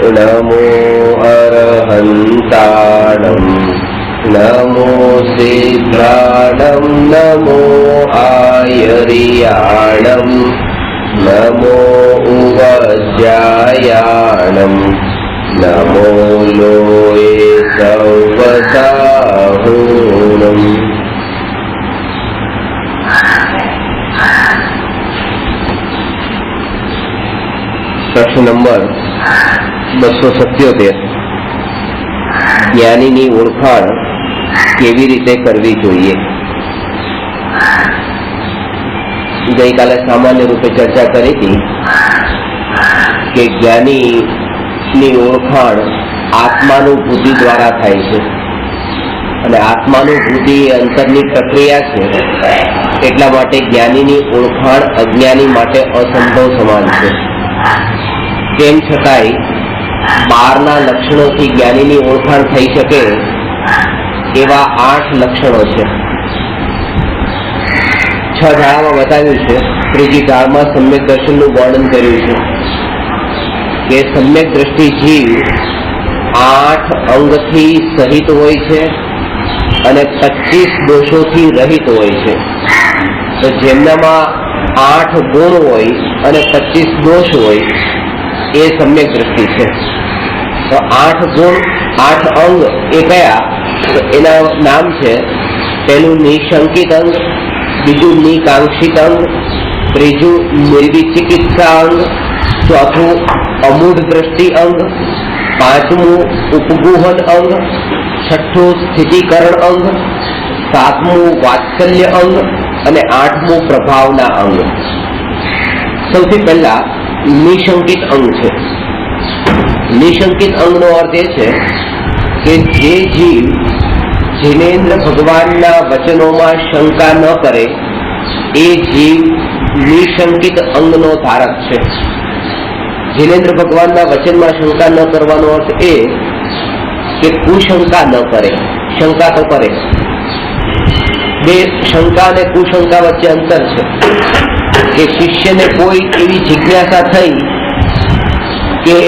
नमो अरहन्ताणम् नमो सिद्धाणम् नमो आयर्याणम् नमो उवज्यायाणम् नमो लोये सवसाहूणम्। प्रश्न नंबर 277 જ્ઞાનીની ઓળખાણ કેવી રીતે કરવી જોઈએ। ગઈકાલે સામાન્ય રૂપે ચર્ચા કરી હતી કે જ્ઞાનીની ઓળખાણ આત્માનુભૂતિ દ્વારા થાય છે અને આત્માનુભૂતિ એ અંતરની પ્રક્રિયા છે, એટલા માટે જ્ઞાનીની ઓળખાણ અજ્ઞાની માટે અસંભવ સમાન છે। તેમ છતાંય 12 લક્ષણોથી જ્ઞાનીની ઓળખાણ થઈ શકે એવા 8 લક્ષણો છે। 6 ધારામાં બતાવ્યું છે, ત્રીજી ધારામાં સમ્યક દર્શનનું વર્ણન કર્યું છે કે સમ્યક દ્રષ્ટિ જીવ 8 અંગથી સહિત હોય છે અને 25 દોષોથી રહિત હોય છે। તો જેમનામાં 8 ગુણ હોય અને 25 દોષ હોય એ સમ્યક દ્રષ્ટિ છે। તો 8 ગુણ 8 અંગ એ કયા? તો એના નામ છે, પહેલું નિશંકિત અંગ, બીજું નિકાંક્ષિત અંગ, ત્રીજું નિર્વિચિકિત્સા અંગ, ચોથું અમૂઢ દ્રષ્ટિ અંગ, પાંચમું ઉપગુહન અંગ, છઠ્ઠું સ્થિતિકરણ અંગ, સાતમું વાત્સલ્ય અંગ અને 8મું પ્રભાવના અંગ। સૌથી પહેલા નિશંકિત અંગ છે। નિશંકિત અંગનો અર્થ એ છે કે જે જીવ જીનેન્દ્ર ભગવાનના વચનોમાં શંકા ન કરે એ જીવ નિશંકિત અંગનો ધારક છે। જીનેન્દ્ર ભગવાનના વચનમાં શંકા ન કરવાનો અર્થ એ કે કુશંકા ન કરે, શંકા તો કરે। બે શંકા અને કુશંકા વચ્ચે અંતર છે કે શિષ્યને કોઈ એવી જિજ્ઞાસા થઈ કે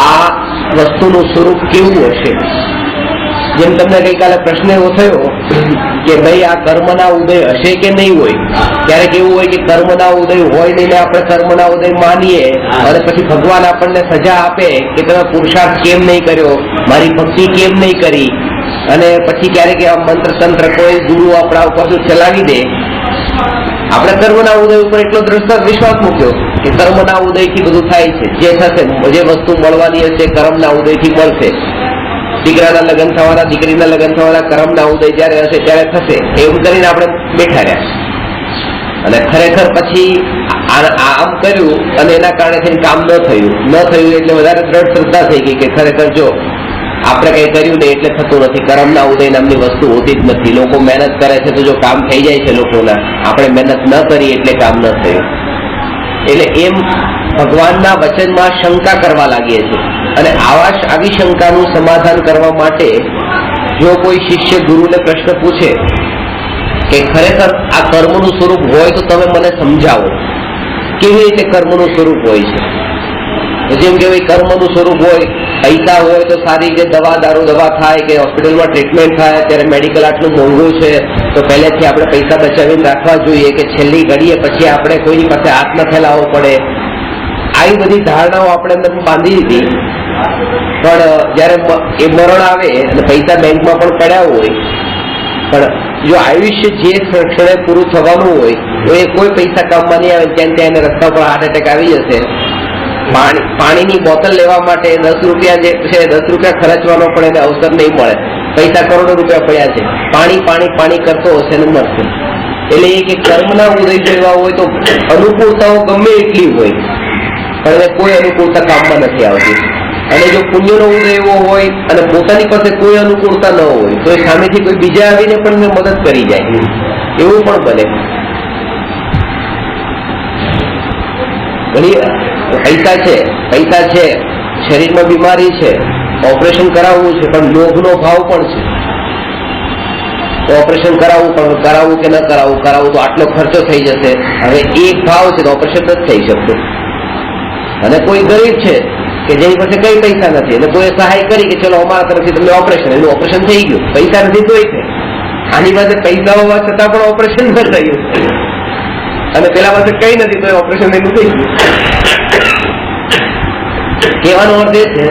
આ વસ્તુનું સ્વરૂપ કેવું હશે। જેમ તમને ગઈકાલે પ્રશ્ન એવો થયો કે ભાઈ આ કર્મના ઉદય હશે કે નહીં હોય। ક્યારેક એવું હોય કે કર્મના ઉદય હોય નહીં ને આપણે કર્મના ઉદય માનીએ અને પછી ભગવાન આપણને સજા આપે કે તમે પુરુષાર્થ કેમ નહીં કર્યો, મારી ભક્તિ કેમ નહીં કરી, અને પછી ક્યારેક આ મંત્ર તંત્ર કોઈ ગુરુ આપણા ઉપર ચલાવી દે। આપણે કર્મના ઉદય ઉપર એટલો દ્રષ્ટ વિશ્વાસ મૂક્યો કે કર્મના ઉદયથી બધું થાય છે, જે થશે, જે વસ્તુ મળવાની હશે કર્મના ઉદયથી મળશે। દીકરાના લગ્ન થવાના, દીકરીના લગ્ન થવાના કર્મના ઉદય જયારે હશે ત્યારે થશે, એવું કરીને આપણે બેઠા રહ્યા અને ખરેખર પછી આમ કર્યું અને એના કારણે કામ ન થયું એટલે વધારે દ્રઢ શ્રદ્ધા થઈ ગઈ કે ખરેખર જો આપણે કઈ કર્યું નહીં એટલે થતું નથી। કર્મના ઉદય નામની વસ્તુ હોતી જ નથી। લોકો મહેનત કરે છે તો જો કામ થઈ જાય છે લોકોના, આપણે મહેનત ન કરી એટલે કામ ન થયું। એટલે એમ ભગવાનના વચનમાં શંકા કરવા લાગીએ છીએ અને આવી શંકાનું સમાધાન કરવા માટે જો કોઈ શિષ્ય ગુરુને પ્રશ્ન પૂછે કે ખરેખર આ કર્મનું સ્વરૂપ હોય તો તમે મને સમજાવો, કેવી રીતે કર્મનું સ્વરૂપ હોય છે। જેમ કે ભાઈ કર્મનું સ્વરૂપ હોય, પૈસા હોય તો સારી રીતે દવા થાય કે હોસ્પિટલમાં ટ્રીટમેન્ટ થાય, ત્યારે મેડિકલ આટલું મોંઘું છે તો પહેલેથી આપણે પૈસા બચાવીને રાખવા જોઈએ કે છેલ્લી ઘડીએ પછી આપણે કોઈની પાસે હાથ ન ફેલાવવો પડે। આવી બધી ધારણાઓ આપણે અંદર બાંધી દીધી, પણ જયારે એ મરણ આવે અને પૈસા બેંકમાં પણ પડ્યા હોય, પણ જો આયુષ્ય જે ક્ષણે પૂરું થવાનું હોય તો એ કોઈ પૈસા કામમાં નહીં આવે, ત્યાં એને રસ્તા પર હાર્ટ એટેક આવી જશે। પાણીની બોટલ લેવા માટે 10 રૂપિયા જે છે 10 રૂપિયા ખર્ચવાનો પણ એને અવસર નહીં મળે। પૈસા કરોડો રૂપિયા પડ્યા છે, પાણી કરતો હશે ને મરશે। એટલે એ કે કર્મના ઉદય જેવા હોય તો અનુકૂળતાઓ ગમે એટલી હોય પણ એને કોઈ અનુકૂળતા કામમાં નથી આવતી। અને જો પુણ્યનો ઉદય એવો હોય અને પોતાની પાસે કોઈ અનુકૂળતા ન હોય તો એ સામેથી કોઈ બીજા આવીને પણ મદદ કરી જાય, એવું પણ બને। પૈસા છે, શરીરમાં બીમારી છે, ઓપરેશન કરાવવું છે પણ લોભનો ભાવ પણ છે તો ઓપરેશન કરાવવું કે ન કરાવવું તો આટલો ખર્ચો થઈ જશે। હવે એક ભાવ છે તો ઓપરેશન નથી થઈ શકતું। અને કોઈ ગરીબ છે કે જેની પાસે કઈ પૈસા નથી એટલે કોઈ સહાય કરી કે ચલો અમારા તરફથી તમને ઓપરેશન, એનું ઓપરેશન થઈ ગયું, પૈસા નથી તોય છે. આની પાસે પૈસા હોવા છતાં પણ ઓપરેશન ન થયું અને પેલા પાસે કઈ નથી તો ઓપરેશન એનું થઈ ગયું. કહેવાનો અર્થ એ છે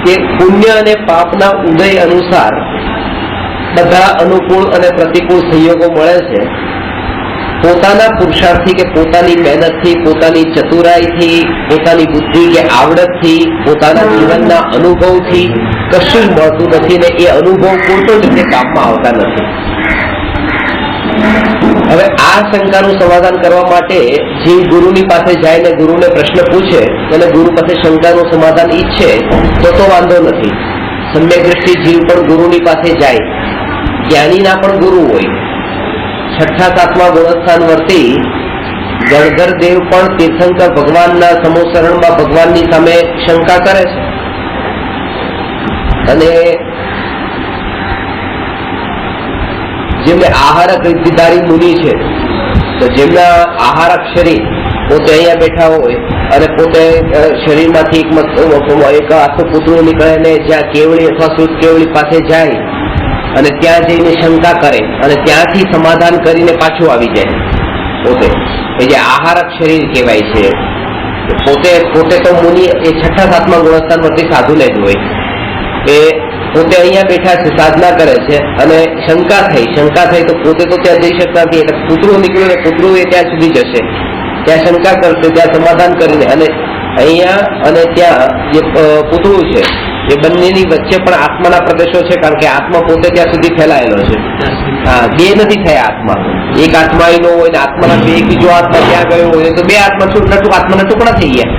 કે પુણ્ય અને પાપના ઉદય અનુસાર બધા અનુકૂળ અને પ્રતિકૂળ સંયોગો મળે છે. પોતાના પુરુષાર્થથી કે પોતાની મહેનતથી, પોતાની ચતુરાઈથી, પોતાની બુદ્ધિ કે આવડતથી, પોતાના જીવનના અનુભવથી કશું જ મળતું નથી ને એ અનુભવ પૂરતો જ રીતે કામમાં આવતા નથી. હવે આ શંકાનું સમાધાન કરવા માટે જીવ ગુરુની પાસે જાય ને ગુરુને પ્રશ્ન પૂછે અને ગુરુ પાસે શંકાનું સમાધાન ઈચ્છે તો વાંધો નથી. સમ્યક દ્રષ્ટિ જીવ પણ ગુરુની પાસે જાય, જ્ઞાનીના પણ ગુરુ હોય. 6ઠ્ઠા 7મા ગુણસ્થાન વર્તી ગણધર દેવ પણ તીર્થંકર ભગવાનના સમોસરણમાં ભગવાનની સામે શંકા કરે છે અને જેમને આહારક રિદ્ધિધારી મુનિ છે તો જેમના આહારક શરીર પોતે અહીંયા બેઠા હોય અને પોતે શરીરમાંથી એક આખું પૂતળું નીકળે ને જ્યાં કેવળી અથવા શુદ્ધ કેવળી પાસે જાય અને ત્યાં જઈને શંકા કરે અને ત્યાંથી સમાધાન કરીને પાછું આવી જાય. પોતે એ જે આહારક શરીર કહેવાય છે, પોતે તો મુનિ એ 6ઠ્ઠા 7મા ગુણસ્થાન પરથી સાધુને જ હોય. એ પોતે અહીંયા બેઠા છે, સાધના કરે છે અને શંકા થઈ તો પોતે તો ત્યાં જઈ શકતા નથી એટલે પૂતળું નીકળ્યું ને પૂતળું એ ત્યાં સુધી જશે, ત્યાં શંકા કરશે, ત્યાં સમાધાન કરીને અને અહીંયા અને ત્યાં જે પૂતળું છે એ બંનેની વચ્ચે પણ આત્માના પ્રદેશો છે, કારણ કે આત્મા પોતે ત્યાં સુધી ફેલાયેલો છે. હા, બે નથી થયા આત્મા, એક આત્મા એનો હોય ને આત્માના બે બીજો આત્મા ત્યાં ગયો હોય તો બે આત્માના ટુકડા થઈ ગયા.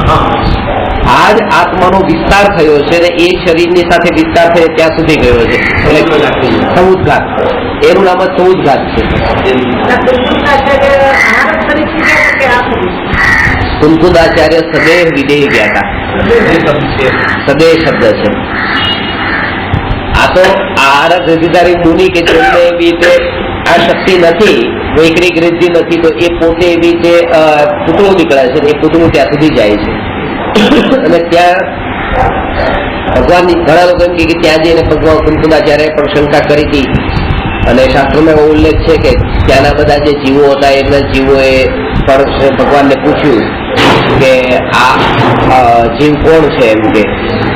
આ જ આત્માનો વિસ્તાર થયો છે ને એ શરીરની સાથે વિસ્તાર થયો ત્યાં સુધી ગયો છે એટલે સમુદ્ઘાત, એનું નામ જ સમુદ્ઘાત છે. કુંકુદાચાર્ય સદેહ વિદેહ ગયા હતા, સદેહ શબ્દ છે. આ તો આહારક રિદ્ધિધારી મુનિ કે જેમને એવી રીતે આ શક્તિ નથી, વૈકરિક રિદ્ધિ નથી, તો એ પોતે એવી રીતે પૂતળું નીકળે છે એ પૂતળું ત્યાં સુધી જાય છે અને ત્યાં ભગવાનની ઘણા લોકો એમ કે ત્યાં જઈને ભગવાન કુંકુદાચાર્ય પણ શંકા કરી હતી અને શાસ્ત્રોમાં એવો ઉલ્લેખ છે કે ત્યાંના બધા જે જીવો હતા એમના જીવોએ પણ ભગવાનને પૂછ્યું કે આ જીવ કોણ છે એમ કે,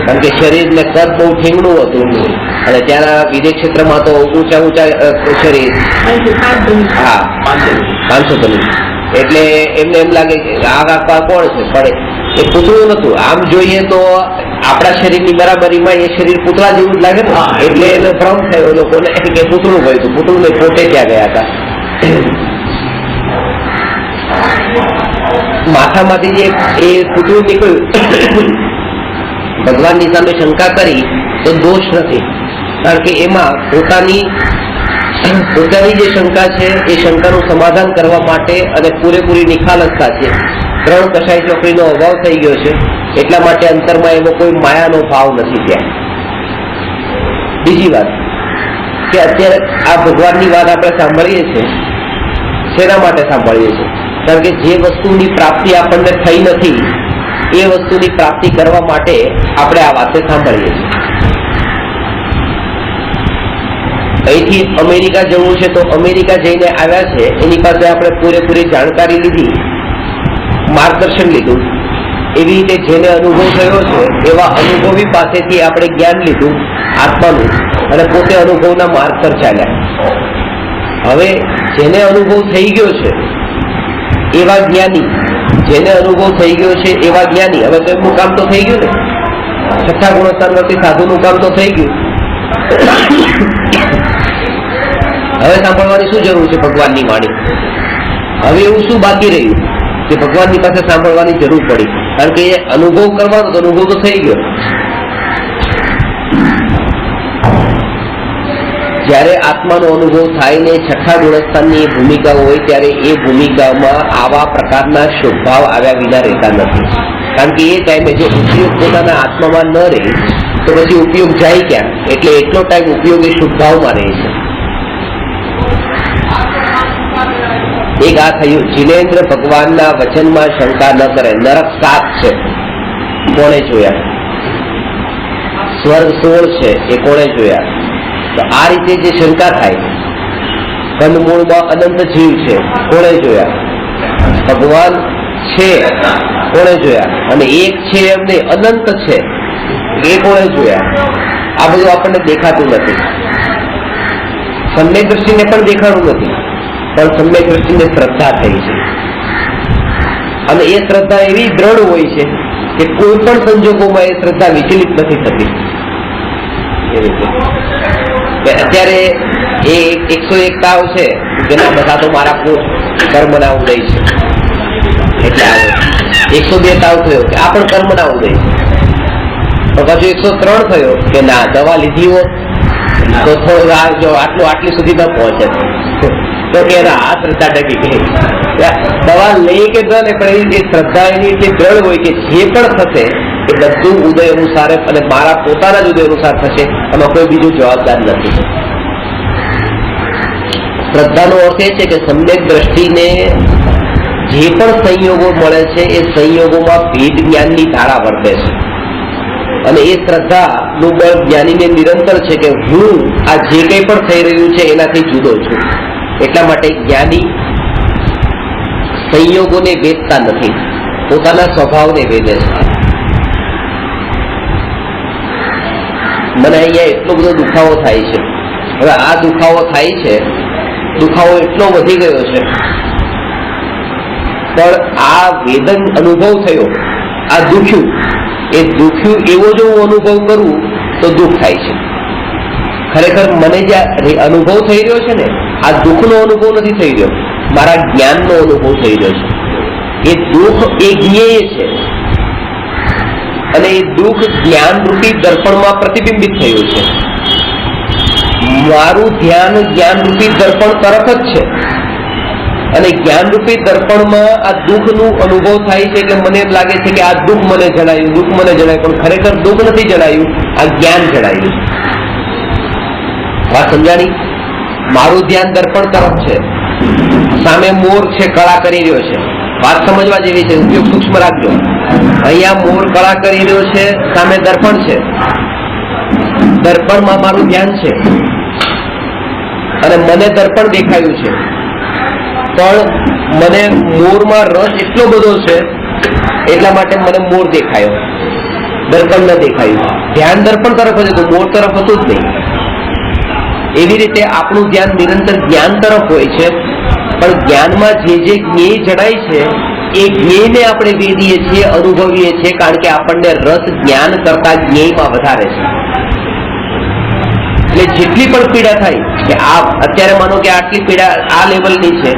કારણ કે શરીરને કદ બહુ ઠીંગણું હતું અને ત્યાંના વિદેશ ક્ષેત્રમાં તો ઊંચા શરીર, હા 500 બની, એટલે એમને એમ લાગે કે આ કોણ છે, પણ એ પૂતળું નતું. આમ જોઈએ તો આપણા શરીરની બરાબરીમાં એ શરીર પૂતળા જેવું જ લાગે ને, એટલે એને ભ્રમ થયો લોકોને કે પૂતળું ગયું હતું, પૂતળું ને પોતે ત્યાં ગયા હતા. માથામાંથી જે એ પૂતળું નીકળ્યું ભગવાનની સામે શંકા કરી તો દોષ નથી, કારણ કે એમાં પોતાની જે શંકા છે એ શંકાનું સમાધાન કરવા માટે અને પૂરેપૂરી નિખાલસતા છે, 3 કસાઈ ચોકડીનો અભાવ થઈ ગયો છે એટલા માટે અંતરમાં એનો કોઈ માયાનો ભાવ નથી ત્યાં. બીજી વાત કે અત્યારે આ ભગવાનની વાત આપણે સાંભળીએ છીએ, શેના માટે સાંભળીએ છીએ? કારણ કે જે વસ્તુની પ્રાપ્તિ આપણને થઈ નથી એ વસ્તુની પ્રાપ્તિ કરવા માટે આપણે આ વાતે સાંભળીએ છીએ. અહીંથી અમેરિકા જવું છે તો અમેરિકા જઈને આવ્યા છે, એની પાસે આપણે પૂરેપૂરી જાણકારી લીધી, માર્ગદર્શન લીધું. એવી રીતે જેને અનુભવ થયો છે એવા અનુભવી પાસેથી આપણે જ્ઞાન લીધું આત્માનું અને પોતે અનુભવના માર્ગ પર ચાલ્યા. હવે જેને અનુભવ થઈ ગયો છે એવા જ્ઞાની, જેને અનુભવ થઈ ગયો છે એવા જ્ઞાની, હવે તો એમનું કામ તો થઈ ગયું ને, 6ઠ્ઠા ગુણસ્થાન પરથી સાધુનું કામ તો થઈ ગયું. હવે સાંભળવાની શું જરૂર છે ભગવાનની વાણી? હવે એવું શું બાકી રહ્યું કે ભગવાનની પાસે સાંભળવાની જરૂર પડી? કારણ કે એ અનુભવ કરવાનો તો અનુભવ તો થઈ ગયો. જ્યારે આત્માનો અનુભવ થાય ને 6ઠ્ઠા ગુણસ્થાનની ભૂમિકા હોય ત્યારે એ ભૂમિકામાં આવા પ્રકારના શુભભાવ આવ્યા વિના રહેતા નથી. કારણ કે એ ટાઈમે જો ઉપયોગ પોતાના આત્મામાં ન રહે તો પછી ઉપયોગ જાય ક્યાં? એટલે એટલો ટાઈમ ઉપયોગ એ શુભભાવમાં રહે છે. એક આ થયું, જીનેન્દ્ર ભગવાનના વચનમાં શંકા ન કરે. નરક 7 છે, કોણે જોયા? સ્વર્ગ 16 છે એ કોણે જોયા? તો આ રીતે જે શંકા થાય, કંદમૂળમાં અનંત જીવ છે, કોણે જોયા? ભગવાન છે, કોણે જોયા? અને એક છે એમને અનંત છે એ કોણે જોયા? આ બધું આપણને દેખાતું નથી. સમ્યક દ્રષ્ટિને પણ દેખાડું નથી, પણ સમ્યક દ્રષ્ટિને શ્રદ્ધા થઈ છે. અને એ શ્રદ્ધા એવી દ્રઢ હોય છે કે કોઈ પણ સંજોગોમાં એ શ્રદ્ધા વિચલિત નથી થતી. એ રીતે અત્યારે એ 101 તાવ છે, જેના બધા તો મારા કર્મના ઉદય છે એટલે આવે. 102 તાવ થયો કે આ પણ કર્મના ઉદય છે. પણ પાછું 103 થયો કે ના, દવા લીધી હોત તો થોડું જો આટલી સુધી ન પહોંચે તો કે ના, આ શ્રદ્ધા ટકી ગઈ. દવા લઈ કે ન લે, પણ એ શ્રદ્ધા એની એટલી દ્રઢ હોય કે જે પણ થશે એ બધું ઉદય અનુસાર અને મારા પોતાના જ ઉદય અનુસાર થશે, એમાં કોઈ બીજું જવાબદાર નથી. શ્રદ્ધાનો અર્થ એ છે કે સમ્યક દ્રષ્ટિને જે પણ સંયોગો મળે છે એ સંયોગોમાં ભેદ જ્ઞાનની ધારા વર્તે છે. અને એ શ્રદ્ધાનું બળ જ્ઞાનીને નિરંતર છે કે હું આ જે કંઈ પણ થઈ રહ્યું છે એનાથી જુદો છું. એટલા માટે જ્ઞાની સંયોગોને વેદતા નથી, પોતાના સ્વભાવને વેદે છે. મને અહીંયા એટલો બધો દુખાવો થાય છે. હવે આ દુખાવો થાય છે, દુખાવો એટલો વધી ગયો છે, પણ આ વેદન અનુભવ થયો, આ દુખ્યું, એ દુખ્યું એવો જો હું અનુભવ કરું તો દુઃખ થાય છે. ખરેખર મને જે અનુભવ થઈ રહ્યો છે ને, આ દુઃખનો અનુભવ નથી થઈ રહ્યો, મારા જ્ઞાનનો અનુભવ થઈ રહ્યો છે. એ દુઃખ એ જ્ઞેય છે અને એ દુઃખ જ્ઞાન રૂપી દર્પણમાં પ્રતિબિંબિત થયું છે. મારું ધ્યાન જ્ઞાન રૂપી દર્પણ તરફ જ છે અને જ્ઞાન રૂપી દર્પણમાં આ દુઃખનું અનુભવ થાય છે. એટલે મને એમ લાગે છે કે આ દુઃખ મને જણાયું, દુઃખ મને જણાયું, પણ ખરેખર દુઃખ નથી જણાયું, આ જ્ઞાન જણાયું. વાત સમજાણી? મારું ધ્યાન દર્પણ તરફ છે, સામે મોર છે, કળા કરી રહ્યો છે. વાત સમજવા જેવી છે, ઉપયોગ સૂક્ષ્મ રાખજો. અહીંયા મોર કળા કરી રહ્યો છે, સામે દર્પણ છે, દર્પણમાં મારું ધ્યાન છે અને મને દર્પણ દેખાયું છે. પણ મને મોરમાં રસ એટલો બધો છે એટલા માટે મને મોર દેખાયો, દર્પણ ન દેખાયું. ધ્યાન દર્પણ તરફ જ હતું, મોર તરફ હતું જ નહીં. એવી રીતે આપણું ધ્યાન નિરંતર જ્ઞાન તરફ હોય છે, પણ જ્ઞાનમાં જે જ્ઞેય જણાય છે એ જ્ઞેયને આપણે વેદીએ છીએ, અનુભવીએ છીએ, કારણ કે આપણને રસ જ્ઞાન કરતા જ્ઞેયમાં વધારે છે. એટલે જેટલી પણ પીડા થાય કે આ અત્યારે માનો કે આટલી પીડા આ લેવલની છે,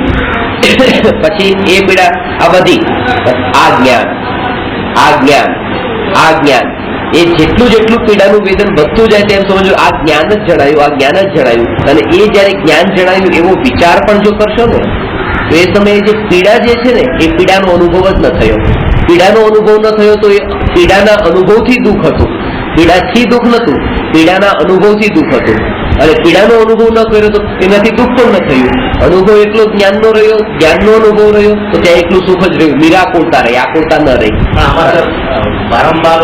પછી એ પીડા આ બધી, આ જ્ઞાન, આ જ્ઞાન, આ જ્ઞાન, એ જેટલું પીડાનું વેદન વધતું જાય તેમ સમજો આ જ્ઞાન જ જણાયું, આ જ્ઞાન જ જણાયું. અને એ જયારે જ્ઞાન જણાયું એવો વિચાર પણ જો કરશો ને તો એ સમયે જે પીડા જે છે ને એ પીડાનો અનુભવ જ ન થયો. પીડાનો અનુભવ ન થયો તો એ પીડાના અનુભવથી દુઃખ હતું, પીડાથી દુઃખ નતું, પીડાના અનુભવથી દુઃખ હતું. અને પીડાનો અનુભવ ન કર્યો તો એનાથી દુઃખ પણ ન થયું. અનુભવ એકલો જ્ઞાનનો રહ્યો, જ્ઞાનનો અનુભવ રહ્યો તો ત્યાં એકલું સુખ જ રહ્યું, નિરાકુળતા રહી, આકુળતા ન રહી. વારંવાર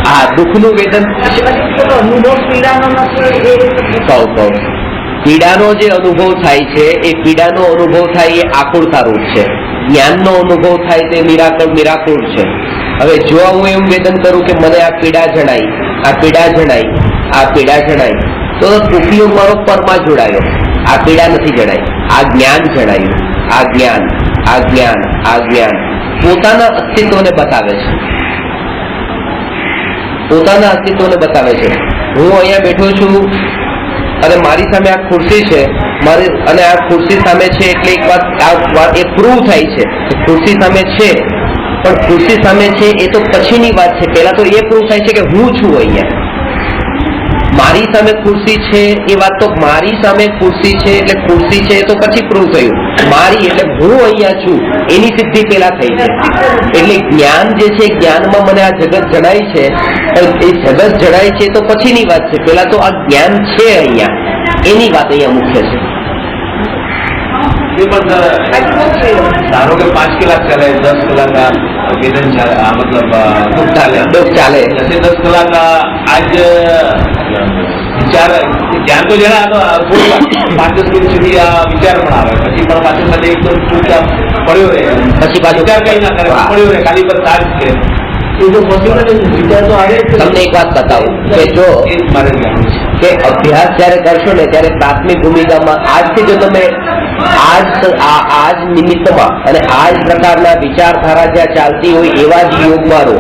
હા, દુઃખનું વેદન, પીડાનો જે અનુભવ થાય છે એ પીડાનો અનુભવ થાય એ આકુળતા રૂપ છે, જ્ઞાનનો અનુભવ થાય તે નિરાકુળ છે. હવે જો હું એમ વેદન કરું કે મને આ પીડા જણાય, આ પીડા જણાય, આ પીડા જણાય, તો ઉપયોગ મારો પરમાં જોડાયો. આ પીડા નથી જણાય, આ જ્ઞાન જણાયું. આ જ્ઞાન, આ જ્ઞાન, આ જ્ઞાન પોતાના અસ્તિત્વને બતાવે છે, પોતાના અસ્તિત્વને બતાવે છે. હું અહીંયા બેઠો છું અને મારી સામે આ ખુરશી છે, મારી અને આ ખુરશી સામે છે એટલે એક વાત એ પ્રૂવ થાય છે કે ખુરશી સામે છે. પણ ખુરશી સામે છે એ તો પછીની વાત છે, પહેલા તો એ પ્રૂવ થાય છે કે હું છું અહીંયા. મારી સામે ખુરશી છે એ વાત તો મારી સામે ખુરશી છે એટલે ખુરશી છે તો પછી પ્રૂવ થયું. મારી એટલે હું અહીંયા છું એની સિદ્ધિ પેલા થઈ છે. એટલે જ્ઞાન જે છે, જ્ઞાનમાં મને આ જગત જણાય છે, એ જગત જણાય છે તો પછીની વાત છે. પેલા તો આ જ્ઞાન છે અહીંયા, એની વાત અહીંયા મુખ્ય છે. ये पण ધારો કે 5 કલાક ચાલે 10 કલાક વેદન ચાલે મતલબ દુઃખ ચાલે ચાલે जैसे 10 કલાક આજ વિચાર ધ્યાન તો જરા 5-10 મિનિટ સુધી આ વિચાર પણ આવે પછી પણ પાછું સાથે એકદમ ચૂપચાપ પડ્યો રહે પછી પાછું વિચાર કઈ ના કરે પડ્યો રહે ખાલી પર તાજ છે એ તો પોસિબલ વિચાર તો આવે તમને એક વાત બતાવું કે જો એ જ મારે કહેવું છે કે અભ્યાસ જયારે કરશો ને ત્યારે પ્રાથમિક ભૂમિકામાં આજથી જો તમે આજ નિમિત્તમાં અને આ જ પ્રકારના વિચારધારા જ્યાં ચાલતી હોય એવા જ યોગમાં રહો.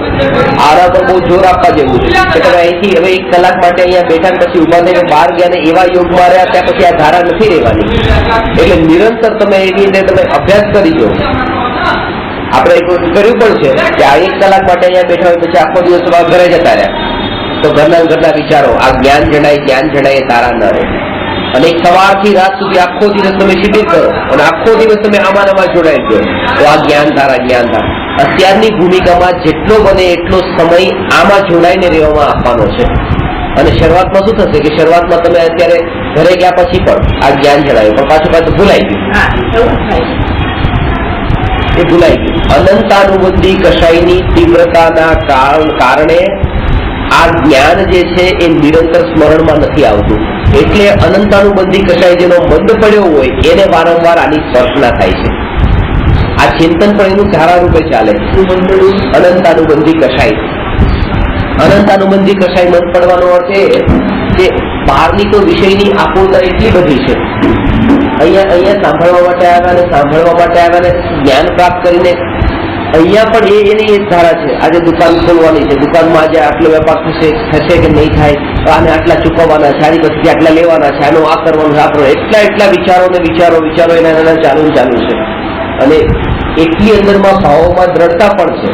આના પર બહુ જોર આપવા જેવું છે કે તમે અહીંથી હવે 1 કલાક માટે અહીંયા બેઠા ને પછી ઉભા થઈને બહાર ગયા ને એવા યોગમાં રહ્યા ત્યાં પછી આ ધારા નથી રહેવાની. એટલે નિરંતર તમે એની રીતે તમે અભ્યાસ કરી દો. આપણે એક વસ્તુ કર્યું પણ છે કે આ 1 કલાક માટે અહીંયા બેઠા હોય પછી આખો દિવસ ઘરે જતા રહ્યા તો ઘરના વિચારો આ જ્ઞાન જણાય તારા ન રહે. અને સવારથી રાત સુધી આખો દિવસ તમે શિબિર કરો અને આખો દિવસ તમે આમાં જોડાઈ ગયો તો આ જ્ઞાન ધારા અત્યારની ભૂમિકામાં જેટલો બને એટલો સમય આમાં જોડાઈને રહેવામાં આપવાનો છે. અને શરૂઆતમાં શું થશે કે શરૂઆતમાં તમે અત્યારે ઘરે ગયા પછી પણ આ જ્ઞાન જણાવ્યું પણ પાછું ભૂલાઈ ગયું. એ ભૂલાઈ ગયું. અનંતાનુબંધી કશાયની તીવ્રતાના કારણે આ જ્ઞાન જે છે એ નિરંતર સ્મરણમાં નથી આવતું. એટલે અનંતાનુબંધી કશાય જેનો મંદ પડ્યો હોય એને વારંવાર આની સ્પર્શના થાય છે. આ ચિંતન પણ એનું ધારા રૂપે ચાલે. અનંતાનુબંધી કશાય મન પડવાનો અર્થ એ કે બહારની તો વિષયની આકુલતા એટલી બધી છે. અહીંયા સાંભળવા માટે આવ્યા ને જ્ઞાન પ્રાપ્ત કરીને અહીંયા પણ એની એક ધારા છે. આજે દુકાન ખોલવાની છે, દુકાનમાં આજે આટલો વેપાર થશે કે નહીં થાય, આને આટલા ચૂકવવાના છે, આની પછી આટલા લેવાના છે, આનું આ કરવાનું છે, આ કરવાનું, એટલા વિચારો એના ચાલુ છે. અને એટલી અંદરમાં ભાવોમાં દ્રઢતા પણ છે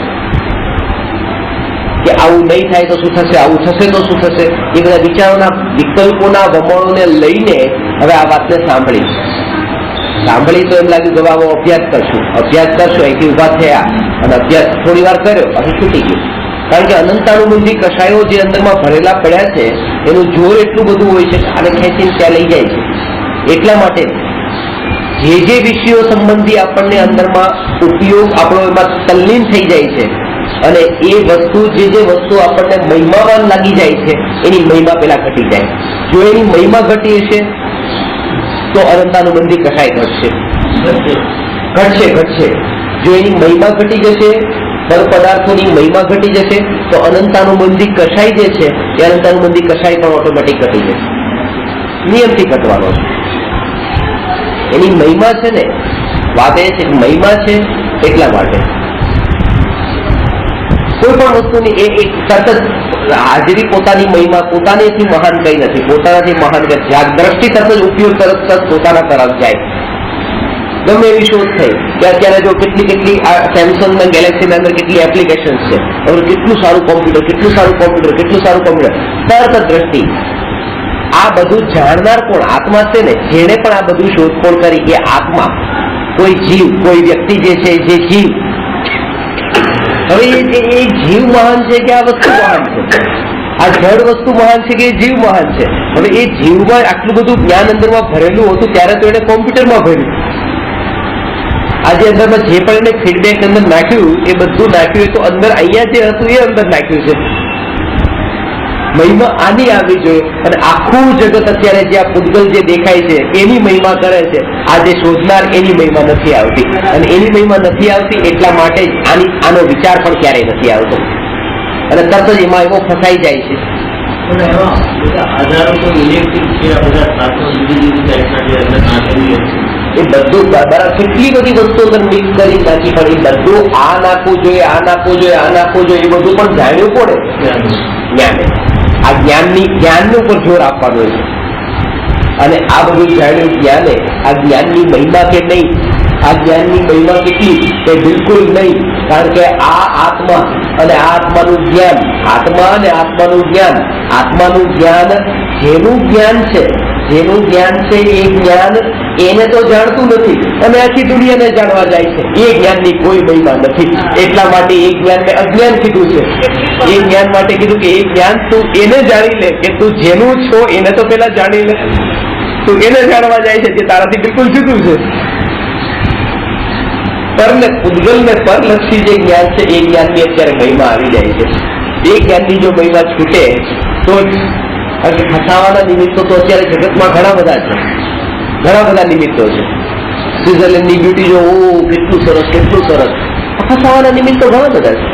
કે આવું નહીં થાય તો શું થશે, આવું થશે તો શું થશે. એ બધા વિચારોના વિકલ્પોના વમળોને લઈને હવે આ વાતને સાંભળી તો એમ લાગ્યું કે બાબા અભ્યાસ કરશું અહીંથી ઉભા થયા અને અભ્યાસ થોડી વાર કર્યો પછી છૂટી ગયું. કારણ કે અનંતાનુબંધી કશાયો જે અંદરમાં ભરેલા પડ્યા છે એનું જોર એટલું બધું હોય છે અને ખેંચીને ત્યાં લઈ જાય છે. એટલા માટે જે વિષયો સંબંધી આપણને અંદરમાં ઉપયોગ આપણો એમાં તલ્લીન થઈ જાય છે અને એ વસ્તુ જે વસ્તુ આપણને મહિમાવાન લાગી જાય છે એની મહિમા પેલા ઘટી જાય. જો એની મહિમા ઘટી હશે તો અનંતાનુબંધી કશાય ઘટશે. જો એની મહિમા ઘટી જશે, પર પદાર્થોની મહિમા ઘટી જશે તો અનંતાનુબંધી કશાય જે છે એ અનંતાનુબંધી કશાય પણ ઓટોમેટિક ઘટી જશે. નિયમથી ઘટવાનો છે. એની મહિમા છે ને, વાત એ છે કે મહિમા છે એટલા માટે કોઈ પણ વસ્તુની એક સતત હાજરી પોતાની મહિમા પોતાનેથી મહાન કઈ નથી. પોતાનાથી મહાન દ્રષ્ટિ તરત જ ઉપયોગ તરત પોતાના તરફ જાય. ગમે એવી શોધ થઈ કે અત્યારે જો કેટલી સેમસંગ ના ગેલેક્સીના અંદર કેટલી એપ્લિકેશન છે, હવે કેટલું સારું કોમ્પ્યુટર તરત દ્રષ્ટિ. આ બધું જાણનાર કોણ? આત્મા છે ને. જેને પણ આ બધું શોધખોળ કરી એ આત્મા, કોઈ જીવ, કોઈ વ્યક્તિ જે છે જે જીવ. હવે એ જીવ મહાન છે કે આ વસ્તુ મહાન છે? આ જડ વસ્તુ મહાન છે કે એ જીવ મહાન છે? હવે એ જીવમાં આટલું બધું જ્ઞાન અંદરમાં ભરેલું હતું ત્યારે તો એને કોમ્પ્યુટરમાં ભર્યું. આજે અંદરમાં જે પણ એને ફીડબેક અંદર નાખ્યું એ બધું નાખ્યું તો અંદર અહીંયા જે હતું એ અંદર નાખ્યું છે. મહિમા આની આવવી જોઈએ. અને આખું જગત અત્યારે જે આ પૂતગલ જે દેખાય છે એની મહિમા કરે છે. આ જે શોધનાર એની મહિમા નથી આવતી. અને એની મહિમા નથી આવતી એટલા માટે જ આનો વિચાર પણ ક્યારેય નથી આવતો અને તરત જ એમાં એવો ફસાઈ જાય છે. એ બધું કેટલી બધી વસ્તુ અંદર મિક્સ કરી નાખી પણ એ બધું આ નાખવું જોઈએ એ બધું પણ જાણ્યું પડે જ્ઞાને. આ જ્ઞાનની ઉપર જોર આપવાનું છે. અને આ બધું જાણ્યું જ્ઞાને આ જ્ઞાનની મહિમા કે નહીં, આ જ્ઞાનની મહિમા કેટલી કે બિલકુલ નહીં. કારણ કે આ આત્મા અને આ આત્માનું જ્ઞાન, આત્માનું જ્ઞાન જેનું જ્ઞાન છે એ જ્ઞાન એને તો જાણતું નથી અને આખી દુનિયાને જાણવા જાય છે. એ જ્ઞાનની કોઈ મહિમા નથી. એટલા માટે એ જ્ઞાનને અજ્ઞાન કીધું છે. એ જ્ઞાન માટે કીધું કે એ જ્ઞાન તું એને જાણી લે કે તું જેનું છો એને તો પેલા જાણી લે. તું એને જાણવા જાય છે જે તારાથી બિલકુલ જુદું છે. પૂતગલ ને પરલક્ષી જે જ્ઞાન છે એ જ્ઞાનની અત્યારે મહિમા આવી જાય છે. એ જ્ઞાનની જો મહિમા છૂટે તો ફસાવાના નિમિત્તો તો અત્યારે જગતમાં ઘણા બધા છે, ઘણા બધા નિમિત્તો છે. સ્વિટ્ઝરલેન્ડની બ્યુટી જો કેટલું સરસ કેટલું સરસ, ફસાવાના નિમિત્તો ઘણા બધા છે.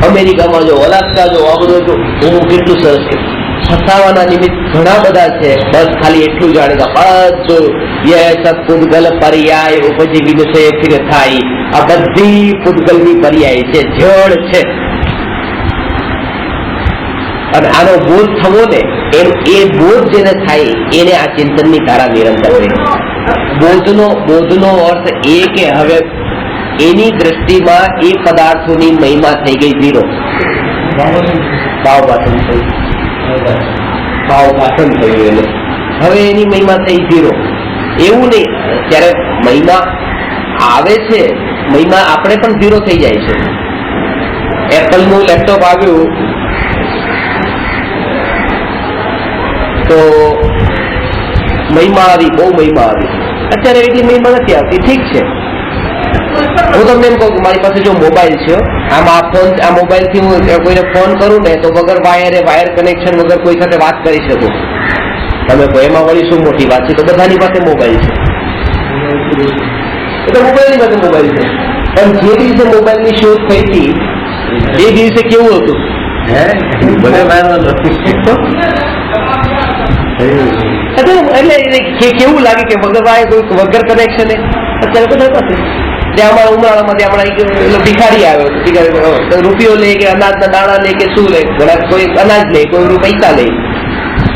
અમેરિકામાં જો, અલાસ્કા જો, આ બધો જો કેટલું સરસ છે. ફસાવાના નિમિત્ત ઘણા બધા છે. બસ ખાલી એટલું જાણે કે બધું પૂતગલ પર્યાય ઉપજી વિષય ફિર થાય. આ બધી પૂતગલની પર્યાય છે, જળ છે. અને આનો બોધ થવો ને એ બોધ જેને થાય એને આ ચિંતનની ધારા નિરંતર રહે. બોધનો અર્થ એ કે હવે એની દ્રષ્ટિમાં એ પદાર્થોની મહિમા થઈ ગઈ ઝીરો. ભાવભાષણ થયું એને હવે એની મહિમા થઈ ઝીરો. એવું નહીં, ત્યારે મહિમા આવે છે, મહિમા આપણે પણ ઝીરો થઈ જાય છે. એપલનું લેપટોપ આવ્યું તો મહિમા આવી, બહુ મહિમા આવી. અત્યારે એટલી મહિમા નથી આવતી. ઠીક છે, હું તમને એમ કહું કે મારી પાસે જો મોબાઈલ છે, આ મોબાઈલ થી હું કોઈને ફોન કરું ને તો વગર વાયર કનેક્શન વગર કોઈ સાથે વાત કરી શકું. તમે કહો એમાં વળી શું મોટી વાત છે, તો બધાની પાસે મોબાઈલ છે, એ તો મોબાઈલની પાસે મોબાઈલ છે. પણ જે દિવસે મોબાઈલની શોધ થઈ હતી એ દિવસે કેવું હતું? એટલે કેવું લાગે કે વગર કનેક્શન અત્યારે બધા પાસે. ત્યાં અમારા ઉમરાળામાં ત્યાં ભિખારી આવ્યો, રૂપિયો લે કે અનાજના દાણા લે કે શું લે, ઘણા કોઈ અનાજ લે, કોઈ પૈસા લે.